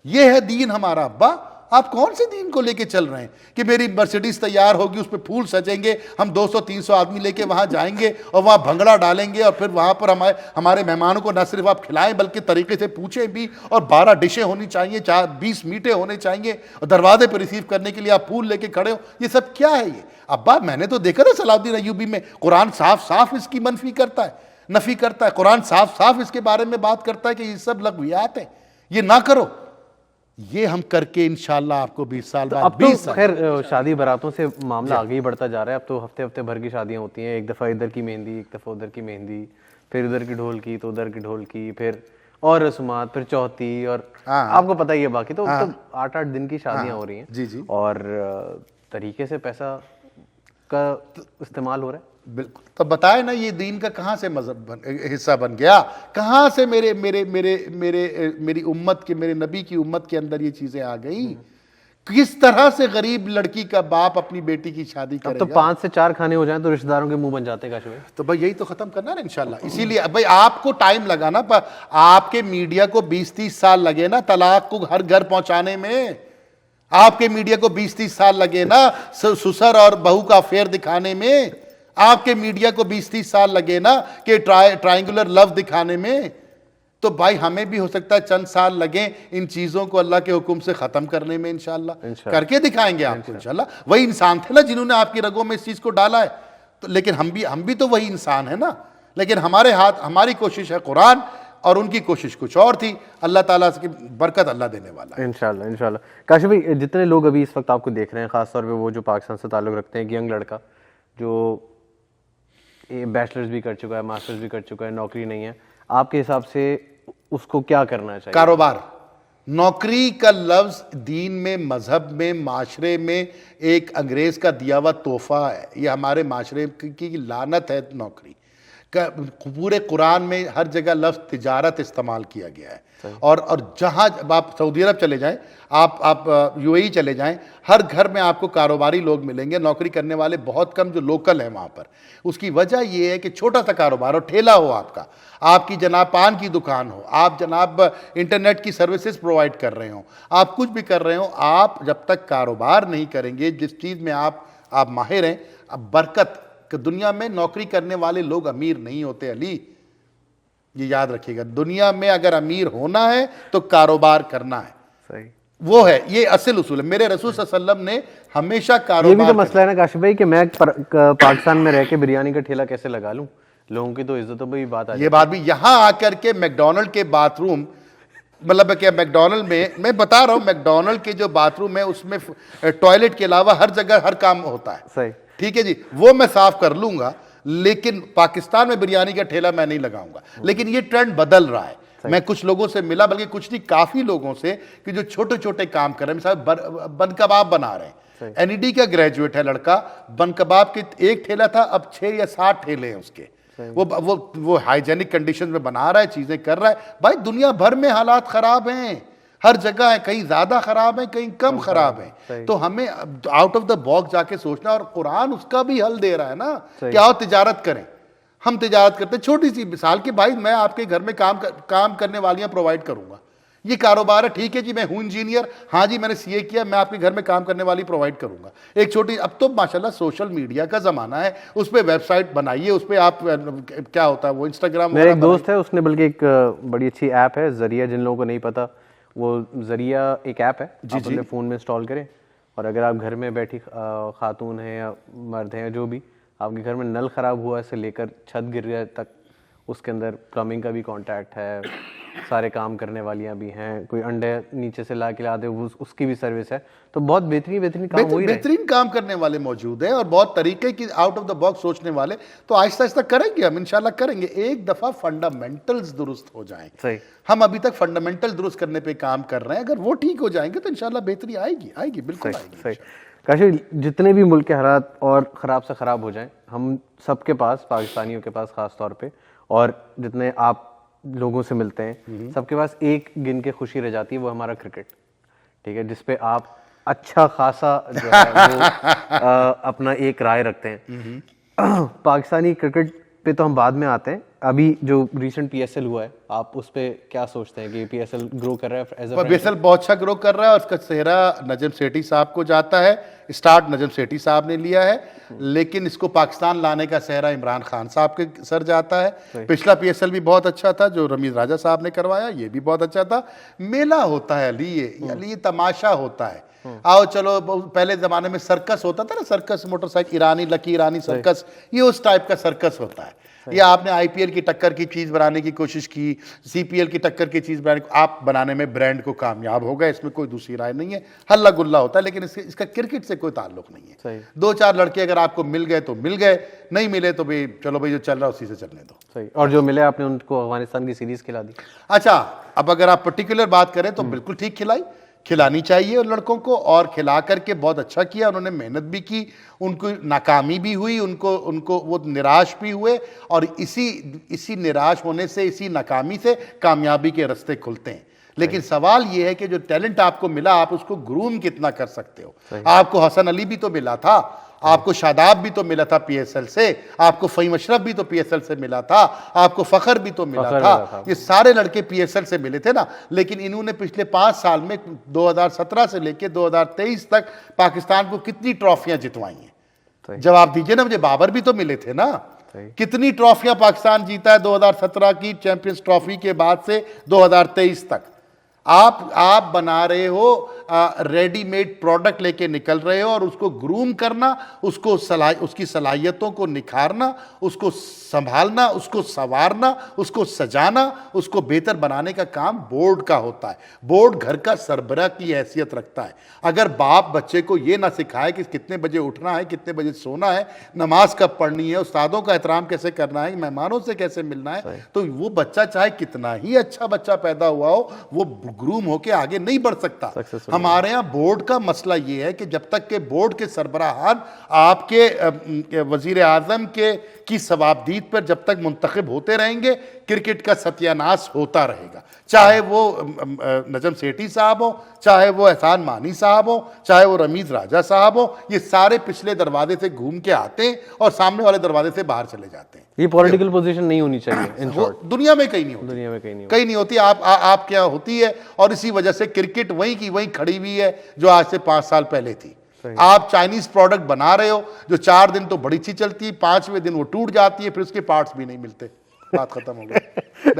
یہ ہے دین ہمارا. ابا آپ کون سے دین کو لے کے چل رہے ہیں کہ میری مرسیڈیز تیار ہوگی, اس پہ پھول سجیں گے, ہم 200-300 آدمی لے کے وہاں جائیں گے اور وہاں بھنگڑا ڈالیں گے, اور پھر وہاں پر ہمارے مہمانوں کو نہ صرف آپ کھلائیں بلکہ طریقے سے پوچھیں بھی, اور 12 ڈشیں ہونی چاہیے, 20 میٹھے ہونے چاہیے, اور دروازے پہ ریسیو کرنے کے لیے آپ پھول لے کے کھڑے ہو. یہ سب کیا ہے یہ؟ ابا میں نے تو دیکھا نا صلاح الدین ایوبی میں, قرآن صاف صاف اس کی نفی کرتا ہے. قرآن صاف صاف اس کے بارے میں بات کرتا ہے کہ یہ سب لغویات ہیں, یہ نہ کرو. یہ ہم کر کے انشاءاللہ آپ کو 20 سال بعد, اب تو خیر شادی براتوں سے معاملہ آگے ہی بڑھتا جا رہا ہے. اب تو ہفتے بھر کی شادیاں ہوتی ہیں, ایک دفعہ ادھر کی مہندی, ایک دفعہ ادھر کی مہندی, پھر ادھر کی ڈھول کی تو ادھر کی ڈھول کی, پھر اور رسومات, پھر چوتھی, اور آپ کو پتہ ہی ہے باقی تو 8-8 دن کی شادیاں ہو رہی ہیں. جی جی, اور طریقے سے پیسہ کا استعمال ہو رہا ہے. بالکل. تو بتائے نا یہ دین کا کہاں سے مذہب حصہ بن گیا؟ کہاں سے میری امت کے, میرے نبی کی امت کے اندر یہ چیزیں آ گئیں؟ کس طرح سے غریب لڑکی کا باپ اپنی بیٹی کی شادی کرے اب تو 5 سے 4 کھانے ہو جائیں تو رشتہ داروں کے منہ بن جاتے ہیں کاشف بھائی. تو بھائی یہی تو ختم کرنا ہے نا انشاءاللہ. اسی لیے بھائی آپ کو ٹائم لگا نا, آپ کے میڈیا کو 20-30 سال لگے نا طلاق کو ہر گھر پہنچانے میں. آپ کے میڈیا کو 20-30 سال لگے نا سسر اور بہو کا افیئر دکھانے میں. آپ کے میڈیا کو 20-30 سال لگے نا کہ ٹرائنگولر لو دکھانے میں. تو بھائی ہمیں بھی ہو سکتا ہے چند سال لگیں ان چیزوں کو اللہ کے حکم سے ختم کرنے میں انشاءاللہ. کر کے دکھائیں گے آپ کو انشاءاللہ. وہی انسان تھے نا جنہوں نے آپ کی رگوں میں اس چیز کو ڈالا ہے. تو لیکن ہم بھی تو وہی انسان ہیں نا. لیکن ہماری کوشش ہے قرآن, اور ان کی کوشش کچھ اور تھی. اللہ تعالیٰ کی برکت اللہ دینے والا ہے انشاءاللہ. کاشف بھائی, جتنے لوگ ابھی اس وقت آپ کو دیکھ رہے ہیں, خاص طور پہ وہ جو پاکستان سے تعلق رکھتے ہیں, ایک ینگ لڑکا جو بیچلرز بھی کر چکا ہے, ماسٹرز بھی کر چکا ہے, نوکری نہیں ہے, آپ کے حساب سے اس کو کیا کرنا چاہیے؟ کاروبار. نوکری کا لفظ دین میں, مذہب میں, معاشرے میں ایک انگریز کا دیا ہوا تحفہ ہے. یہ ہمارے معاشرے کی لعنت ہے. نوکری پورے قرآن میں ہر جگہ لفظ تجارت استعمال کیا گیا ہے. اور جہاں آپ سعودی عرب چلے جائیں, آپ یو اے ای چلے جائیں, ہر گھر میں آپ کو کاروباری لوگ ملیں گے. نوکری کرنے والے بہت کم جو لوکل ہیں وہاں پر. اس کی وجہ یہ ہے کہ چھوٹا سا کاروبار ہو, ٹھیلا ہو آپ کی جناب پان کی دکان ہو, آپ جناب انٹرنیٹ کی سروسز پرووائڈ کر رہے ہوں, آپ کچھ بھی کر رہے ہوں, آپ جب تک کاروبار نہیں کریں گے, جس چیز میں آپ ماہر ہیں, اب برکت کہ دنیا میں نوکری کرنے والے لوگ امیر نہیں ہوتے علی. یہ یاد رکھیے گا, دنیا میں اگر امیر ہونا ہے تو کاروبار کرنا ہے. صحیح, وہ ہے, یہ اصل اصول ہے. میرے رسول صلی اللہ علیہ وسلم نے ہمیشہ کاروبار. یہ بھی تو مسئلہ ہے نا کاشف بھائی کہ میں پاکستان میں رہ کے بریانی کا ٹھیلا کیسے لگا لوں؟ لوگوں کی تو عزتوں پہ بھی بات آ جاتی ہے. یہ بات بھی یہاں آ کر کے میک ڈونلڈ کے باتھ روم, مطلب کہ میک ڈونلڈ میں بتا رہا ہوں, میک ڈونلڈ کے جو باتھ روم ہے اس میں ٹوائلٹ کے علاوہ ہر جگہ ہر کام ہوتا ہے. صحیح, ٹھیک ہے جی, وہ میں صاف کر لوں گا, لیکن پاکستان میں بریانی کا ٹھیلا میں نہیں لگاؤں گا. لیکن یہ ٹرینڈ بدل رہا ہے. میں کچھ لوگوں سے ملا, بلکہ کچھ نہیں کافی لوگوں سے, کہ جو چھوٹے چھوٹے کام کر رہے ہیں. مثلا بن کباب بنا رہے ہیں, این ای ڈی کا گریجویٹ ہے لڑکا, بن کباب کے ایک ٹھیلا تھا, اب 6 یا 7 ٹھیلے ہیں اس کے. وہ ہائیجینک کنڈیشن میں بنا رہا ہے, چیزیں کر رہا ہے. بھائی دنیا بھر میں حالات خراب ہیں, ہر جگہ ہے, کہیں زیادہ خراب ہیں, کہیں کم خراب ہیں. تو ہمیں آؤٹ آف دا باکس جا کے سوچنا, اور قرآن اس کا بھی حل دے رہا ہے نا کہ آؤ تجارت کریں. ہم تجارت کرتے ہیں, چھوٹی سی مثال کہ بھائی میں آپ کے گھر میں کام کرنے والیاں پرووائڈ کروں گا, یہ کاروبار ہے. ٹھیک ہے جی, میں ہوں انجینئر, ہاں جی میں نے سی اے کیا, میں آپ کے گھر میں کام کرنے والی پرووائڈ کروں گا. ایک چھوٹی, اب تو ماشاءاللہ سوشل میڈیا کا زمانہ ہے, اس پہ ویب سائٹ بنائیے, اس پہ آپ کیا ہوتا ہے وہ انسٹاگرام. میرا ایک دوست ہے, اس نے بلکہ ایک بڑی اچھی ایپ ہے ذریعہ, جن لوگوں کو نہیں پتا, وہ ذریعہ ایک ایپ ہے, آپ اپنے فون میں انسٹال کریں, اور اگر آپ گھر میں بیٹھی خاتون ہیں یا مرد ہیں یا جو بھی, آپ کے گھر میں نل خراب ہوا سے لے کر چھت گر گیا تک, اس کے اندر پلمبنگ کا بھی کانٹیکٹ ہے, سارے کام کرنے والیاں بھی ہیں, کوئی انڈے نیچے سے لا کے لا دے اس کی بھی سروس ہے. تو بہت بہترین کام ہو ہی رہے ہیں. بہترین کام کرنے والے موجود ہیں اور بہت طریقے کی آؤٹ آف دا باکس سوچنے والے. تو آہستہ آہستہ کریں گے ہم, انشاءاللہ کریں گے. ایک دفعہ فنڈامنٹلز درست ہو جائیں. صحیح. ہم ابھی تک فنڈامنٹل درست کرنے پہ کام کر رہے ہیں, اگر وہ ٹھیک ہو جائیں گے تو انشاءاللہ بہتری آئے گی بالکل آئے گی. صحیح. کاشی جتنے بھی ملک کے حالات اور خراب سے خراب ہو جائیں, ہم سب کے پاس, پاکستانیوں کے پاس خاص طور پہ, اور جتنے آپ لوگوں سے ملتے ہیں سب کے پاس ایک گن کے خوشی رہ جاتی ہے, وہ ہمارا کرکٹ. ٹھیک ہے, جس پہ آپ اچھا خاصا جو ہے وہ اپنا ایک رائے رکھتے ہیں. پاکستانی کرکٹ پہ تو ہم بعد میں آتے ہیں. ابھی جو ریسنٹ پی ایس ایل ہوا ہے, آپ اس پہ کیا سوچتے ہیں کہ پی ایس ایل گرو کر رہا ہے؟ پی ایس ایل بہت اچھا گرو کر رہا ہے اور اس کا سہرا نجم سیٹھی صاحب کو جاتا ہے. اسٹارٹ نجم سیٹھی صاحب نے لیا ہے, لیکن اس کو پاکستان لانے کا سہرا عمران خان صاحب کے سر جاتا ہے. پچھلا پی ایس ایل بھی بہت اچھا تھا جو رمیز راجہ صاحب نے کروایا, یہ بھی بہت اچھا تھا. میلہ ہوتا ہے علی, یہ تماشا ہوتا ہے. آؤ چلو, پہلے زمانے میں سرکس ہوتا تھا نا, سرکس موٹر سائیکل ایرانی, لکی ایرانی سرکس, یہ اس ٹائپ کا سرکس ہوتا ہے. یا آپ نے آئی پی ایل کی ٹکر کی چیز بنانے کی کوشش کی, سی پی ایل کی ٹکر کی چیز بنانے کی, آپ بنانے میں برانڈ کو کامیاب ہو گئے, اس میں کوئی دوسری رائے نہیں ہے. ہلا گلا ہوتا ہے, لیکن اس کا کرکٹ سے کوئی تعلق نہیں ہے. 2-4 لڑکے اگر آپ کو مل گئے تو مل گئے, نہیں ملے تو بھی چلو بھائی جو چل رہا ہے اسی سے چلنے دو. صحیح. اور جو ملے آپ نے ان کو افغانستان کی سیریز کھلا دی. اچھا, اب اگر آپ پرٹیکولر بات کریں تو بالکل ٹھیک کھلانی چاہیے ان لڑکوں کو, اور کھلا کر کے بہت اچھا کیا. انہوں نے محنت بھی کی, ان کو ناکامی بھی ہوئی, ان کو وہ نراش بھی ہوئے, اور اسی نراش ہونے سے, اسی ناکامی سے کامیابی کے راستے کھلتے ہیں. لیکن سوال یہ ہے کہ جو ٹیلنٹ آپ کو ملا, آپ اس کو گروم کتنا کر سکتے ہو. آپ کو حسن علی بھی تو ملا تھا, آپ کو شاداب بھی تو ملا تھا پی ایس ایل سے, آپ کو فہیم اشرف بھی تو پی ایس ایل سے ملا تھا, آپ کو فخر بھی تو ملا تھا. یہ سارے لڑکے پی ایس ایل سے ملے تھے نا. لیکن انہوں نے پچھلے 5 سال میں 2017 سے لے کے 2023 تک پاکستان کو کتنی ٹرافیاں جتوائی ہیں؟ جواب دیجئے نا مجھے. بابر بھی تو ملے تھے نا. کتنی ٹرافیاں پاکستان جیتا ہے 2017 کی چیمپئنز ٹرافی کے بعد سے 2023 تک. آپ بنا رہے ہو, ریڈی میڈ پروڈکٹ لے کے نکل رہے ہو, اور اس کو گروم کرنا, اس کی صلاحیتوں کو نکھارنا, اس کو سنبھالنا, اس کو سنوارنا, اس کو سجانا, اس کو بہتر بنانے کا کام بورڈ کا ہوتا ہے. بورڈ گھر کا سربراہ کی حیثیت رکھتا ہے. اگر باپ بچے کو یہ نہ سکھائے کہ کتنے بجے اٹھنا ہے, کتنے بجے سونا ہے, نماز کب پڑھنی ہے, استادوں کا احترام کیسے کرنا ہے, مہمانوں سے کیسے ملنا ہے, تو وہ بچہ چاہے کتنا ہی اچھا بچہ پیدا ہوا ہو, وہ گروم ہو کے آگے نہیں بڑھ سکتا. ہمارے یہاں بورڈ کا مسئلہ یہ ہے کہ جب تک کہ بورڈ کے سربراہان آپ کے وزیر اعظم کی ثوابدید پر جب تک منتخب ہوتے رہیں گے, کرکٹ کا ستیاناش ہوتا رہے گا. چاہے وہ نجم سیٹھی صاحب ہو, چاہے وہ احسان مانی صاحب ہو, چاہے وہ رمیز راجہ صاحب ہو, یہ سارے پچھلے دروازے سے گھوم کے آتے ہیں اور سامنے والے دروازے سے باہر چلے جاتے ہیں. یہ پولیٹیکل پوزیشن نہیں ہونی چاہیے, دنیا میں کہیں نہیں ہوتی. دنیا میں کہیں نہیں ہوتی. آپ کیا ہوتی ہے, اور اسی وجہ سے کرکٹ وہیں کی وہیں کھڑی ہوئی ہے جو آج سے 5 سال پہلے تھی. آپ چائنیز پروڈکٹ بنا رہے ہو جو 4 دن تو بڑی اچھی چلتی ہے, 5ویں دن وہ ٹوٹ جاتی ہے, پھر اس کے پارٹس بھی نہیں ملتے, بات ختم ہو گئی.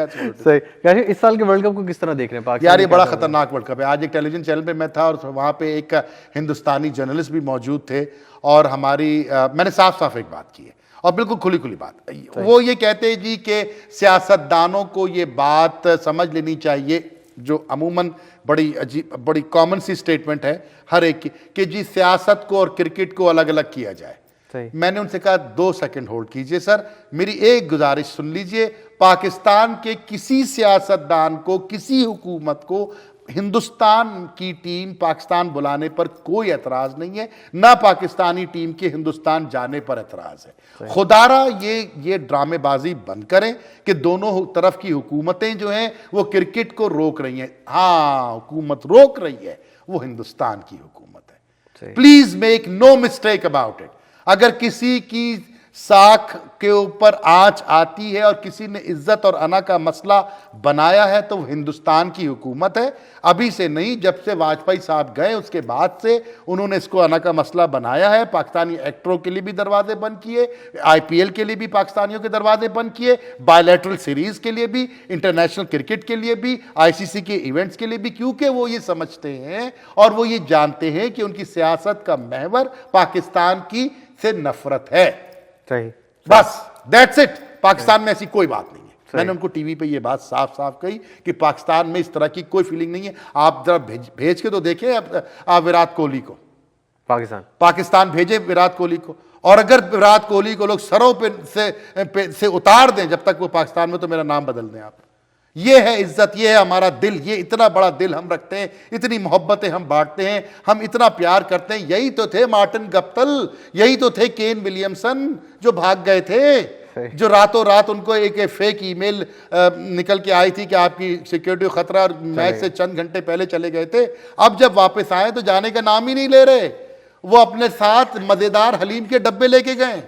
صحیح. اس سال کے ورلڈ کپ کو کس طرح دیکھ رہے ہیں پاکستان؟ یار یہ بڑا خطرناک ورلڈ کپ ہے. آج ایک ٹیلی ویژن چینل پہ میں تھا, اور وہاں پہ ایک ہندوستانی جرنلسٹ بھی موجود تھے, اور میں نے صاف ایک بات کی ہے, اور بالکل کھلی بات. وہ یہ کہتے ہیں جی کہ سیاستدانوں کو یہ بات سمجھ لینی چاہیے, جو عموماً بڑی کامن سی سٹیٹمنٹ ہے ہر ایک کی, کہ جی سیاست کو اور کرکٹ کو الگ الگ کیا جائے. میں نے ان سے کہا 2 سیکنڈ ہولڈ کیجئے سر, میری ایک گزارش سن لیجئے. پاکستان کے کسی سیاستدان کو, کسی حکومت کو ہندوستان کی ٹیم پاکستان بلانے پر کوئی اعتراض نہیں ہے, نہ پاکستانی ٹیم کے ہندوستان جانے پر اعتراض ہے. خدارا یہ ڈرامے بازی بند کریں کہ دونوں طرف کی حکومتیں جو ہیں وہ کرکٹ کو روک رہی ہیں. ہاں, حکومت روک رہی ہے, وہ ہندوستان کی حکومت ہے. Please make no mistake about it. اگر کسی کی ساکھ کے اوپر آنچ آتی ہے اور کسی نے عزت اور انا کا مسئلہ بنایا ہے تو وہ ہندوستان کی حکومت ہے. ابھی سے نہیں, جب سے واجپئی صاحب گئے اس کے بعد سے انہوں نے اس کو انا کا مسئلہ بنایا ہے. پاکستانی ایکٹروں کے لیے بھی دروازے بند کیے, آئی پی ایل کے لیے بھی پاکستانیوں کے دروازے بند کیے, بائی لیٹرل سیریز کے لیے بھی, انٹرنیشنل کرکٹ کے لیے بھی, آئی سی سی کے ایونٹس کے لیے بھی, کیونکہ وہ یہ سمجھتے ہیں اور وہ یہ جانتے ہیں کہ ان کی سیاست کا محور پاکستان کی سے نفرت ہے. صحیح. بس دیٹس اٹ. پاکستان میں ایسی کوئی بات نہیں ہے. میں نے ان کو ٹی وی پہ یہ بات صاف صاف کہی کہ پاکستان میں اس طرح کی کوئی فیلنگ نہیں ہے. آپ ذرا بھیج کے تو دیکھیں آپ وراٹ کوہلی کو, پاکستان بھیجے وراٹ کوہلی کو, اور اگر وراٹ کوہلی کو لوگ سروں پہ سے اتار دیں جب تک وہ پاکستان میں, تو میرا نام بدل دیں آپ. یہ ہے عزت, یہ ہے ہمارا دل, یہ اتنا بڑا دل ہم رکھتے ہیں, اتنی محبتیں ہم بانٹتے ہیں, ہم اتنا پیار کرتے ہیں. یہی تو تھے مارٹن گپتل, یہی تو تھے کین ولیمسن جو بھاگ گئے تھے, جو راتوں رات ان کو ایک فیک ای میل نکل کے آئی تھی کہ آپ کی سیکیورٹی خطرہ, اور میچ سے چند گھنٹے پہلے چلے گئے تھے. اب جب واپس آئے تو جانے کا نام ہی نہیں لے رہے. وہ اپنے ساتھ مزیدار حلیم کے ڈبے لے کے گئے.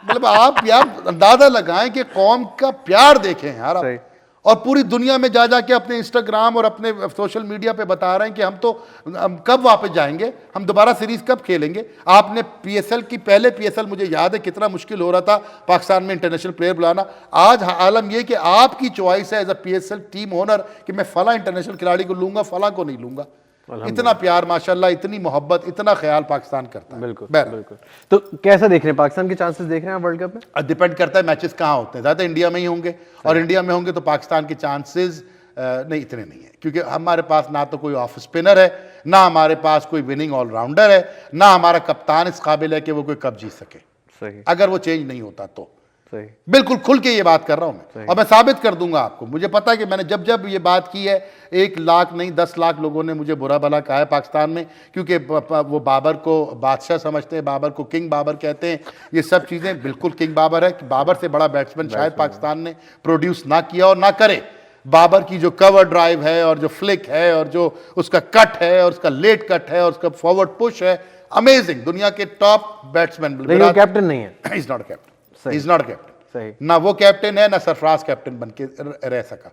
مطلب آپ یار اندازہ لگائیں کہ قوم کا پیار دیکھیں یار آپ. اور پوری دنیا میں جا کے اپنے انسٹاگرام اور اپنے سوشل میڈیا پہ بتا رہے ہیں کہ ہم کب واپس جائیں گے, ہم دوبارہ سیریز کب کھیلیں گے. آپ نے پی ایس ایل کی پہلے پی ایس ایل مجھے یاد ہے کتنا مشکل ہو رہا تھا پاکستان میں انٹرنیشنل پلیئر بلانا. آج عالم یہ کہ آپ کی چوائس ہے as a P S L team owner کہ میں فلاں انٹرنیشنل کھلاڑی کو لوں گا, فلاں کو نہیں لوں گا. اتنا پیار ماشاءاللہ, اتنی محبت, اتنا خیال پاکستان کرتا ہے. بالکل. تو کیسا دیکھ رہے ہیں پاکستان کے چانسز دیکھ رہے ہیں ورلڈ کپ میں؟ ڈیپینڈ کرتا ہے میچز کہاں ہوتے ہیں. زیادہ انڈیا میں ہی ہوں گے, اور انڈیا میں ہوں گے تو پاکستان کے چانسز نہیں اتنے نہیں ہیں, کیونکہ ہمارے پاس نہ تو کوئی آف اسپنر ہے, نہ ہمارے پاس کوئی وننگ آل راؤنڈر ہے, نہ ہمارا کپتان اس قابل ہے کہ وہ کوئی کپ جیت سکے. اگر وہ چینج نہیں ہوتا تو بالکل کھل کے یہ بات کر رہا ہوں میں, اور میں ثابت کر دوں گا آپ کو. مجھے پتا ہے کہ میں نے جب یہ بات کی ہے 1 لاکھ نہیں 10 لاکھ لوگوں نے مجھے برا بھلا کہا ہے پاکستان میں, کیونکہ وہ بابر کو بادشاہ سمجھتے ہیں, بابر کو کنگ بابر کہتے ہیں. یہ سب چیزیں بالکل کنگ بابر ہے. بابر سے بڑا بیٹسمین شاید پاکستان نے پروڈیوس نہ کیا اور نہ کرے. بابر کی جو کور ڈرائیو ہے, اور جو فلک ہے, اور جو اس کا کٹ ہے, اور اس کا لیٹ کٹ ہے, اور اس کا فارورڈ پش ہے, امیزنگ. دنیا کے ٹاپ بیٹسمین. لیکن کیپٹن نہیں ہے. He's not a captain. He's not a captain. نہ وہ کیپٹن ہے, نہ سرفراز کیپٹن بن کے رہ سکا.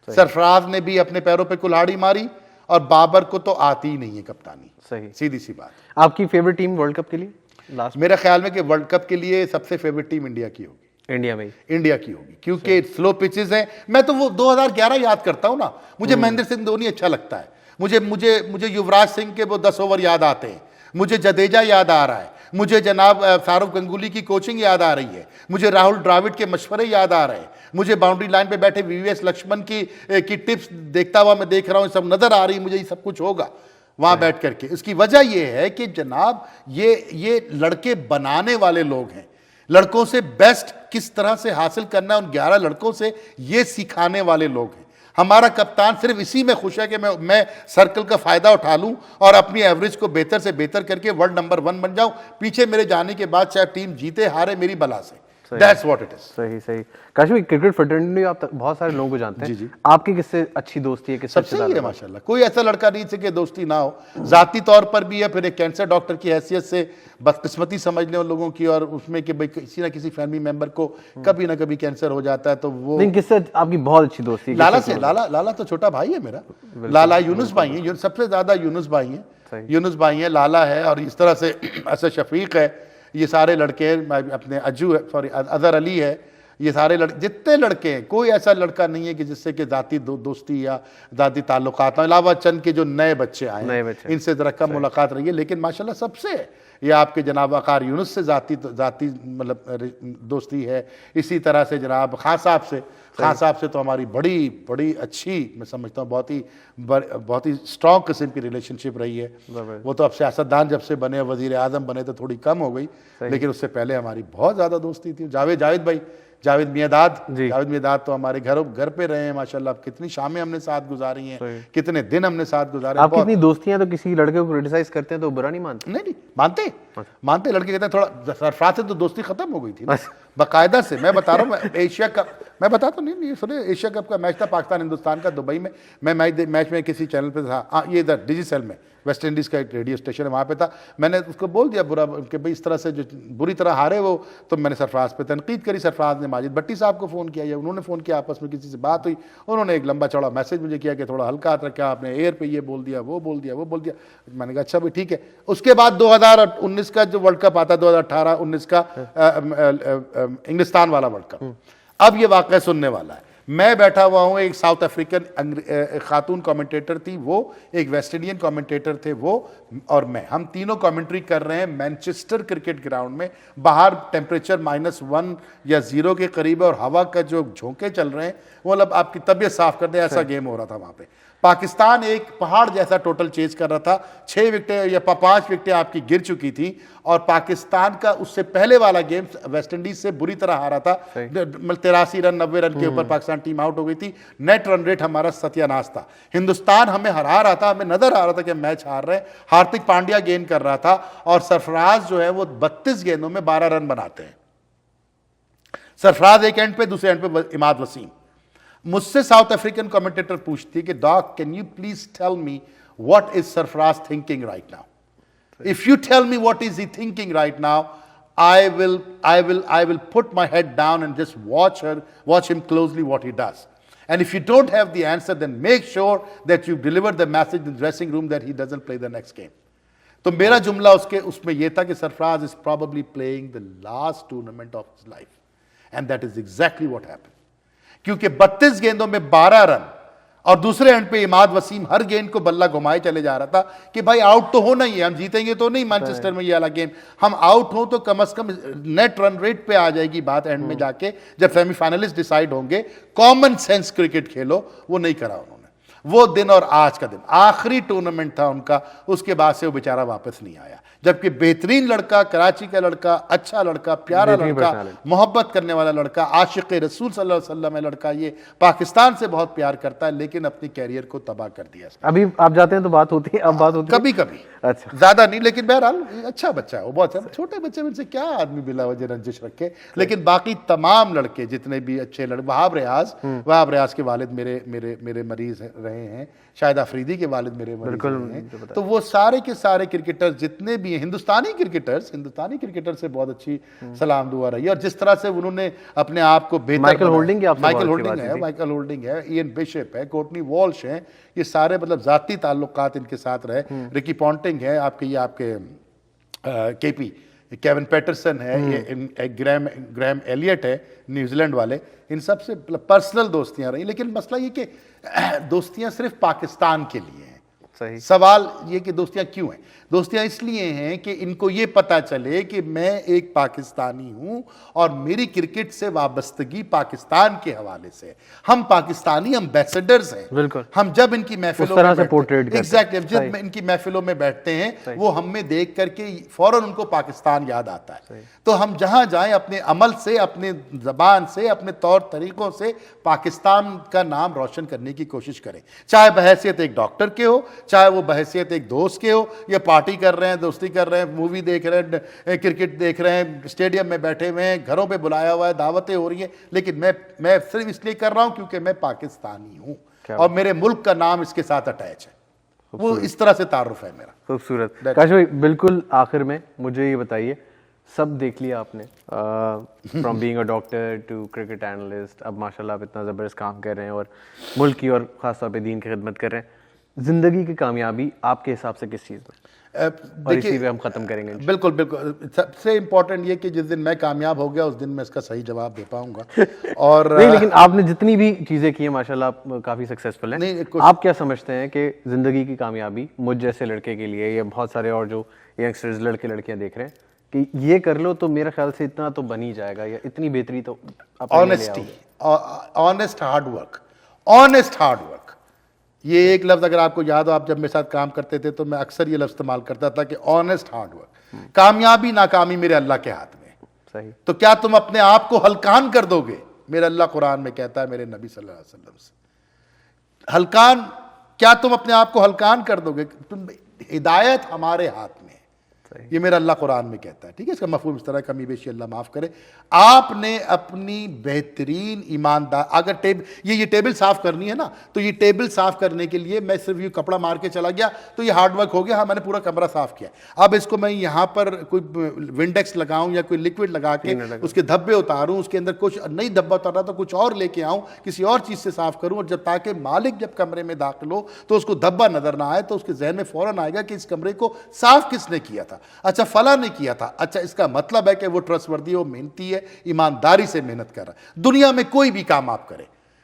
سرفراز نے بھی اپنے پیروں پہ کلہاڑی ماری, اور بابر کو تو آتی ہی نہیں ہے کپتانی. سیدھی سی بات. آپ کی فیوریٹ ٹیم ورلڈ کپ کے لیے؟ میرا خیال میں کہ ورلڈ کپ کے لیے سب سے فیوریٹ ٹیم انڈیا کی ہوگی. انڈیا کی ہوگی, کیونکہ سلو پچز ہیں. میں تو وہ 2011 یاد کرتا ہوں نا. مجھے مہندر سنگھ دھونی اچھا لگتا ہے, مجھے یوراج سنگھ کے وہ 10 اوور یاد آتے ہیں, مجھے جڈیجا یاد آ رہا ہے, مجھے جناب سورو گنگولی کی کوچنگ یاد آ رہی ہے, مجھے راہل ڈراوڈ کے مشورے یاد آ رہے ہیں, مجھے باؤنڈری لائن پہ بیٹھے وی وی ایس لکشمن کی ٹپس دیکھتا ہوا میں دیکھ رہا ہوں, سب نظر آ رہی, مجھے یہ سب کچھ ہوگا وہاں بیٹھ کر کے. اس کی وجہ یہ ہے کہ جناب یہ لڑکے بنانے والے لوگ ہیں. لڑکوں سے بیسٹ کس طرح سے حاصل کرنا ہے, ان 11 لڑکوں سے یہ سکھانے والے لوگ ہیں. ہمارا کپتان صرف اسی میں خوش ہے کہ میں سرکل کا فائدہ اٹھا لوں اور اپنی ایوریج کو بہتر سے بہتر کر کے ورلڈ نمبر 1 بن جاؤں. پیچھے میرے جانے کے بعد چاہے ٹیم جیتے ہارے, میری بلا سے. That's what it is. صحیح. کاشف بھائی, کرکٹ فریٹرنیٹی آپ بہت سارے لوگوں کو جانتے ہیں, آپ کی کس سے اچھی دوستی ہے, کس سے سب سے ہی ہے ماشاءاللہ. کوئی ایسا لڑکا نہیں سے کہ دوستی نہ ہو. ذاتی طور پر بھی ہے, پھر ایک کینسر ڈاکٹر کی حیثیت سے بدقسمتی سمجھ لیں ان لوگوں کی, اور اس میں کہ کسی نہ کسی فیملی ممبر کو کبھی نہ کبھی کینسر ہو جاتا ہے, تو وہ کس سے آپ کی بہت اچھی دوستی ہے؟ لالا سے. لالا تو چھوٹا بھائی ہے میرا. لالا یونس بھائی ہیں, سب سے زیادہ یونس بھائی ہیں. یونس بھائی ہیں, لالا ہے, اور اس طرح سے اسد شفیق ہے. یہ سارے لڑکے, اپنے اظہر علی ہے, یہ سارے جتنے لڑکے ہیں, کوئی ایسا لڑکا نہیں ہے کہ جس سے کہ ذاتی دوستی یا ذاتی تعلقات ہیں, علاوہ چند کے جو نئے بچے آئے ہیں ان سے ذرا کم ملاقات رہی ہے. لیکن ماشاءاللہ سب سے یہ آپ کے جناب وقار یونس سے ذاتی مطلب دوستی ہے. اسی طرح سے جناب خان صاحب سے تو ہماری بڑی اچھی, میں سمجھتا ہوں بہت ہی اسٹرانگ قسم کی ریلیشن شپ رہی ہے. وہ تو اب سیاستدان جب سے بنے, وزیر اعظم بنے, تو تھوڑی کم ہو گئی, لیکن اس سے پہلے ہماری بہت زیادہ دوستی تھی. جاوید بھائی, جاوید میاں تو ہمارے گھر پہ رہے ہیں ماشاءاللہ. کتنی شامیں ہم نے ساتھ گزاری ہیں, کتنے دن ہم نے ساتھ گزارے. آپ کتنی دوستیاں, تو کسی لڑکے کو کرٹیسائز کرتے ہیں تو برا نہیں مانتے؟ نہیں مانتے. لڑکے کہتے ہیں تھوڑا سرفراز سے تو دوستی ختم ہو گئی تھی باقاعدہ سے. میں بتا رہا ہوں, ایشیا کپ میں بتاتا ہوں, نہیں سنیں, ایشیا کپ کا میچ تھا پاکستان ہندوستان کا دبئی میں. میں میچ میں کسی چینل پہ تھا, یہ ادھر ڈیجی سیل میں, ویسٹ انڈیز کا ایک ریڈیو اسٹیشن ہے, وہاں پہ تھا. میں نے اس کو بول دیا برا کہ بھئی اس طرح سے جو بری طرح ہارے وہ, تو میں نے سرفراز پہ تنقید کری. سرفراز نے ماجد بٹی صاحب کو فون کیا, یا انہوں نے فون کیا, آپس میں کسی سے بات ہوئی, انہوں نے ایک لمبا چوڑا میسج مجھے کیا کہ تھوڑا ہلکا ہاتھ رکھا آپ نے, ایئر پہ یہ بول دیا, وہ بول دیا. میں نے کہا اچھا بھی ٹھیک ہے. اس کے بعد 2019 کا جو ورلڈ کپ آتا, 2018-19 کا انگلستان والا ورلڈ کپ, اب یہ واقعہ سننے والا ہے. میں بیٹھا ہوا ہوں, ایک ساؤتھ افریقن خاتون کامنٹیٹر تھی وہ, ایک ویسٹ انڈین کامنٹیٹر تھے وہ, اور میں, ہم تینوں کامنٹری کر رہے ہیں مینچسٹر کرکٹ گراؤنڈ میں. باہر ٹیمپریچر -1 یا 0 کے قریب ہے اور ہوا کا جو جھونکے چل رہے ہیں وہ مطلب آپ کی طبیعت صاف کر دے ایسا گیم ہو رہا تھا وہاں پہ. پاکستان ایک پہاڑ جیسا ٹوٹل چیز کر رہا تھا, 6 وکٹیں یا 5 وکٹیں آپ کی گر چکی تھی, اور پاکستان کا اس سے پہلے والا گیم ویسٹ انڈیز سے بری طرح ہارا تھا, 83 رن 90 رن کے اوپر پاکستان ٹیم آؤٹ ہو گئی تھی. نیٹ رن ریٹ ہمارا ستیہ ناش تھا. ہندوستان ہمیں ہرا رہا تھا, ہمیں نظر آ رہا تھا کہ میچ ہار رہے ہیں. ہاردک پانڈیا گیند کر رہا تھا اور سرفراز جو ہے وہ 32 گیندوں میں 12 رن بناتے ہیں. سرفراز ایک اینڈ پہ, دوسرے اینڈ پہ عماد وسیم. مجھ سے ساؤتھ افریقن کمنٹیٹر پوچھتی کہ doc can you please tell me what is Sarfaraz thinking right now. If you tell me what is he thinking right now, I will put my head down and just watch him closely what he does. And if you don't have the answer, then make sure that you deliver the message in the dressing room that he doesn't play the next game. تو میرا جملہ اس میں یہ تھا کہ سرفراز is probably playing the last tournament of his life. And that is exactly what happened. کیونکہ 32 گیندوں میں 12 رن, اور دوسرے اینڈ پہ عماد وسیم ہر گیند کو بلہ گھمائے چلے جا رہا تھا کہ بھائی آؤٹ تو ہونا ہی ہے, ہم جیتیں گے تو نہیں مانچسٹر میں یہ والا گیم, ہم آؤٹ ہوں تو کم از کم نیٹ رن ریٹ پہ آ جائے گی بات اینڈ میں جا کے جب سیمی فائنلسٹ ڈیسائیڈ ہوں گے. کامن سینس کرکٹ کھیلو, وہ نہیں کرا انہوں نے. وہ دن اور آج کا دن آخری ٹورنامنٹ تھا ان کا, اس کے بعد سے وہ بیچارہ واپس نہیں آیا. جبکہ بہترین لڑکا, کراچی کا لڑکا, اچھا لڑکا, پیارا لڑکا, محبت کرنے والا لڑکا, عاشق رسول صلی اللہ علیہ وسلم ہے لڑکا, یہ پاکستان سے بہت پیار کرتا ہے, لیکن اپنی کیریئر کو تباہ کر دیا. ابھی آپ جاتے ہیں تو بات ہوتی ہے, اب بات ہوتی ہے کبھی کبھی, اچھا زیادہ نہیں, لیکن بہرحال اچھا بچہ ہے وہ, بہت چھوٹے بچے میں سے کیا آدمی بلا وجہ رنجش رکھے. لیکن باقی تمام لڑکے جتنے بھی اچھے لڑکے, وہاب ریاض کے والد میرے مریض رہے ہیں, شاہد آفریدی کے والد میرے مریض رہے ہیں, تو وہ سارے کے سارے کرکٹر جتنے بھی ہیں ہندوستانی کرکٹر سے بہت اچھی سلام دعا رہی ہے. اور جس طرح سے انہوں نے اپنے آپ کو بہتر, مائیکل ہولڈنگ ہے, ایئن بیشپ ہے, کورٹنی والش ہیں, یہ سارے مطلب ذاتی تعلقات ان کے ساتھ رہے. رکی پونٹنگ ہے آپ کے کے پی, کیون پیٹرسن ہے, یہ گریم ایلیٹ ہے نیوزی لینڈ والے, ان سب سے پرسنل دوستیاں رہی. لیکن مسئلہ یہ کہ دوستیاں صرف پاکستان کے لیے ہیں. سوال یہ کہ دوستیاں کیوں ہیں؟ دوستیاں اس لیے ہیں کہ ان کو یہ پتا چلے کہ میں ایک پاکستانی ہوں اور میری کرکٹ سے وابستگی پاکستان کے حوالے سے. ہم پاکستانی امبیسڈرز ہیں. بالکل. ہم جب ان کی محفلوں میں بیٹھتے ہیں وہ ہم میں دیکھ کر کے فوراً ان کو پاکستان یاد آتا ہے. تو ہم جہاں جائیں اپنے عمل سے, اپنے زبان سے, اپنے طور طریقوں سے پاکستان کا نام روشن کرنے کی کوشش کریں. چاہے بحیثیت ایک ڈاکٹر کے ہو, چاہے وہ بحیثیت ایک دوست کے ہو, یا پارٹی کر رہے ہیں, دوستی کر رہے ہیں, مووی دیکھ رہے ہیں, کرکٹ دیکھ رہے ہیں, اسٹیڈیم میں بیٹھے ہوئے ہیں, گھروں پہ بلایا ہوا ہے, دعوتیں ہو رہی ہیں, لیکن میں صرف اس لیے کر رہا ہوں کیونکہ میں پاکستانی ہوں اور میرے ملک کا نام اس کے ساتھ اٹیچ ہے. وہ اس طرح سے تعارف ہے میرا. خوبصورت. کاش بھائی بالکل آخر میں مجھے یہ بتائیے, سب دیکھ لیا آپ نے, from being a doctor to cricket analyst, اب ماشاء اللہ آپ اتنا زبردست کام کر رہے ہیں اور ملک کی اور خاص طور پہ دین کی خدمت کر رہے ہیں. زندگی کی کامیابی آپ کے حساب سے کس چیز میں, اور اسی پہ ہم ختم کریں گے. بالکل. سب سے امپورٹنٹ یہ کہ جس دن میں کامیاب ہو گیا اس دن میں اس کا صحیح جواب دے پاؤں گا. اور لیکن آپ نے جتنی بھی چیزیں کی ہیں ماشاءاللہ آپ کافی سکسیسفل ہیں. آپ کیا سمجھتے ہیں کہ زندگی کی کامیابی مجھ جیسے لڑکے کے لیے, یا بہت سارے اور جو ینگسٹرز لڑکے لڑکیاں دیکھ رہے ہیں کہ یہ کر لو تو میرا خیال سے اتنا تو بن ہی جائے گا, یا اتنی بہتری تو آنیسٹی, آنیسٹ ہارڈ ورک. یہ ایک لفظ اگر آپ کو یاد ہو, آپ جب میرے ساتھ کام کرتے تھے تو میں اکثر یہ لفظ استعمال کرتا تھا کہ آنیسٹ ہارڈ ورک. کامیابی ناکامی میرے اللہ کے ہاتھ میں. صحیح. تو کیا تم اپنے آپ کو ہلکان کر دو گے؟ میرا اللہ قرآن میں کہتا ہے میرے نبی صلی اللہ علیہ وسلم سے, ہلکان, کیا تم اپنے آپ کو ہلکان کر دو گے؟ ہدایت ہمارے ہاتھ میں. یہ میرا اللہ قرآن میں کہتا ہے. ٹھیک ہے, اس کا مفہوم اس طرح کمی بیشی اللہ معاف کرے. آپ نے اپنی بہترین ایماندار, اگر یہ ٹیبل صاف کرنی ہے نا, تو یہ ٹیبل صاف کرنے کے لیے میں صرف یہ کپڑا مار کے چلا گیا تو یہ ہارڈ ورک ہو گیا. ہاں, میں نے پورا کمرہ صاف کیا. اب اس کو میں یہاں پر کوئی ونڈیکس لگاؤں یا کوئی لیکوڈ لگا کے اس کے دھبے اتاروں, اس کے اندر کچھ نہیں دھبا اتار رہا تو کچھ اور لے کے آؤں, کسی اور چیز سے صاف کروں, اور جب تاکہ مالک جب کمرے میں داخل ہو تو اس کو دھبا نظر نہ آئے, تو اس کے ذہن میں فوراً آئے گا کہ اس کمرے کو صاف کس نے کیا تھا. اچھا, فلاں نے کیا تھا. اچھا, اس کا مطلب ہے کہ وہ ٹرسٹ وردی ہے, وہ محنتی ہے, ایمانداری سے محنت کر رہا ہے. دنیا میں کوئی بھی کام آپ کریں,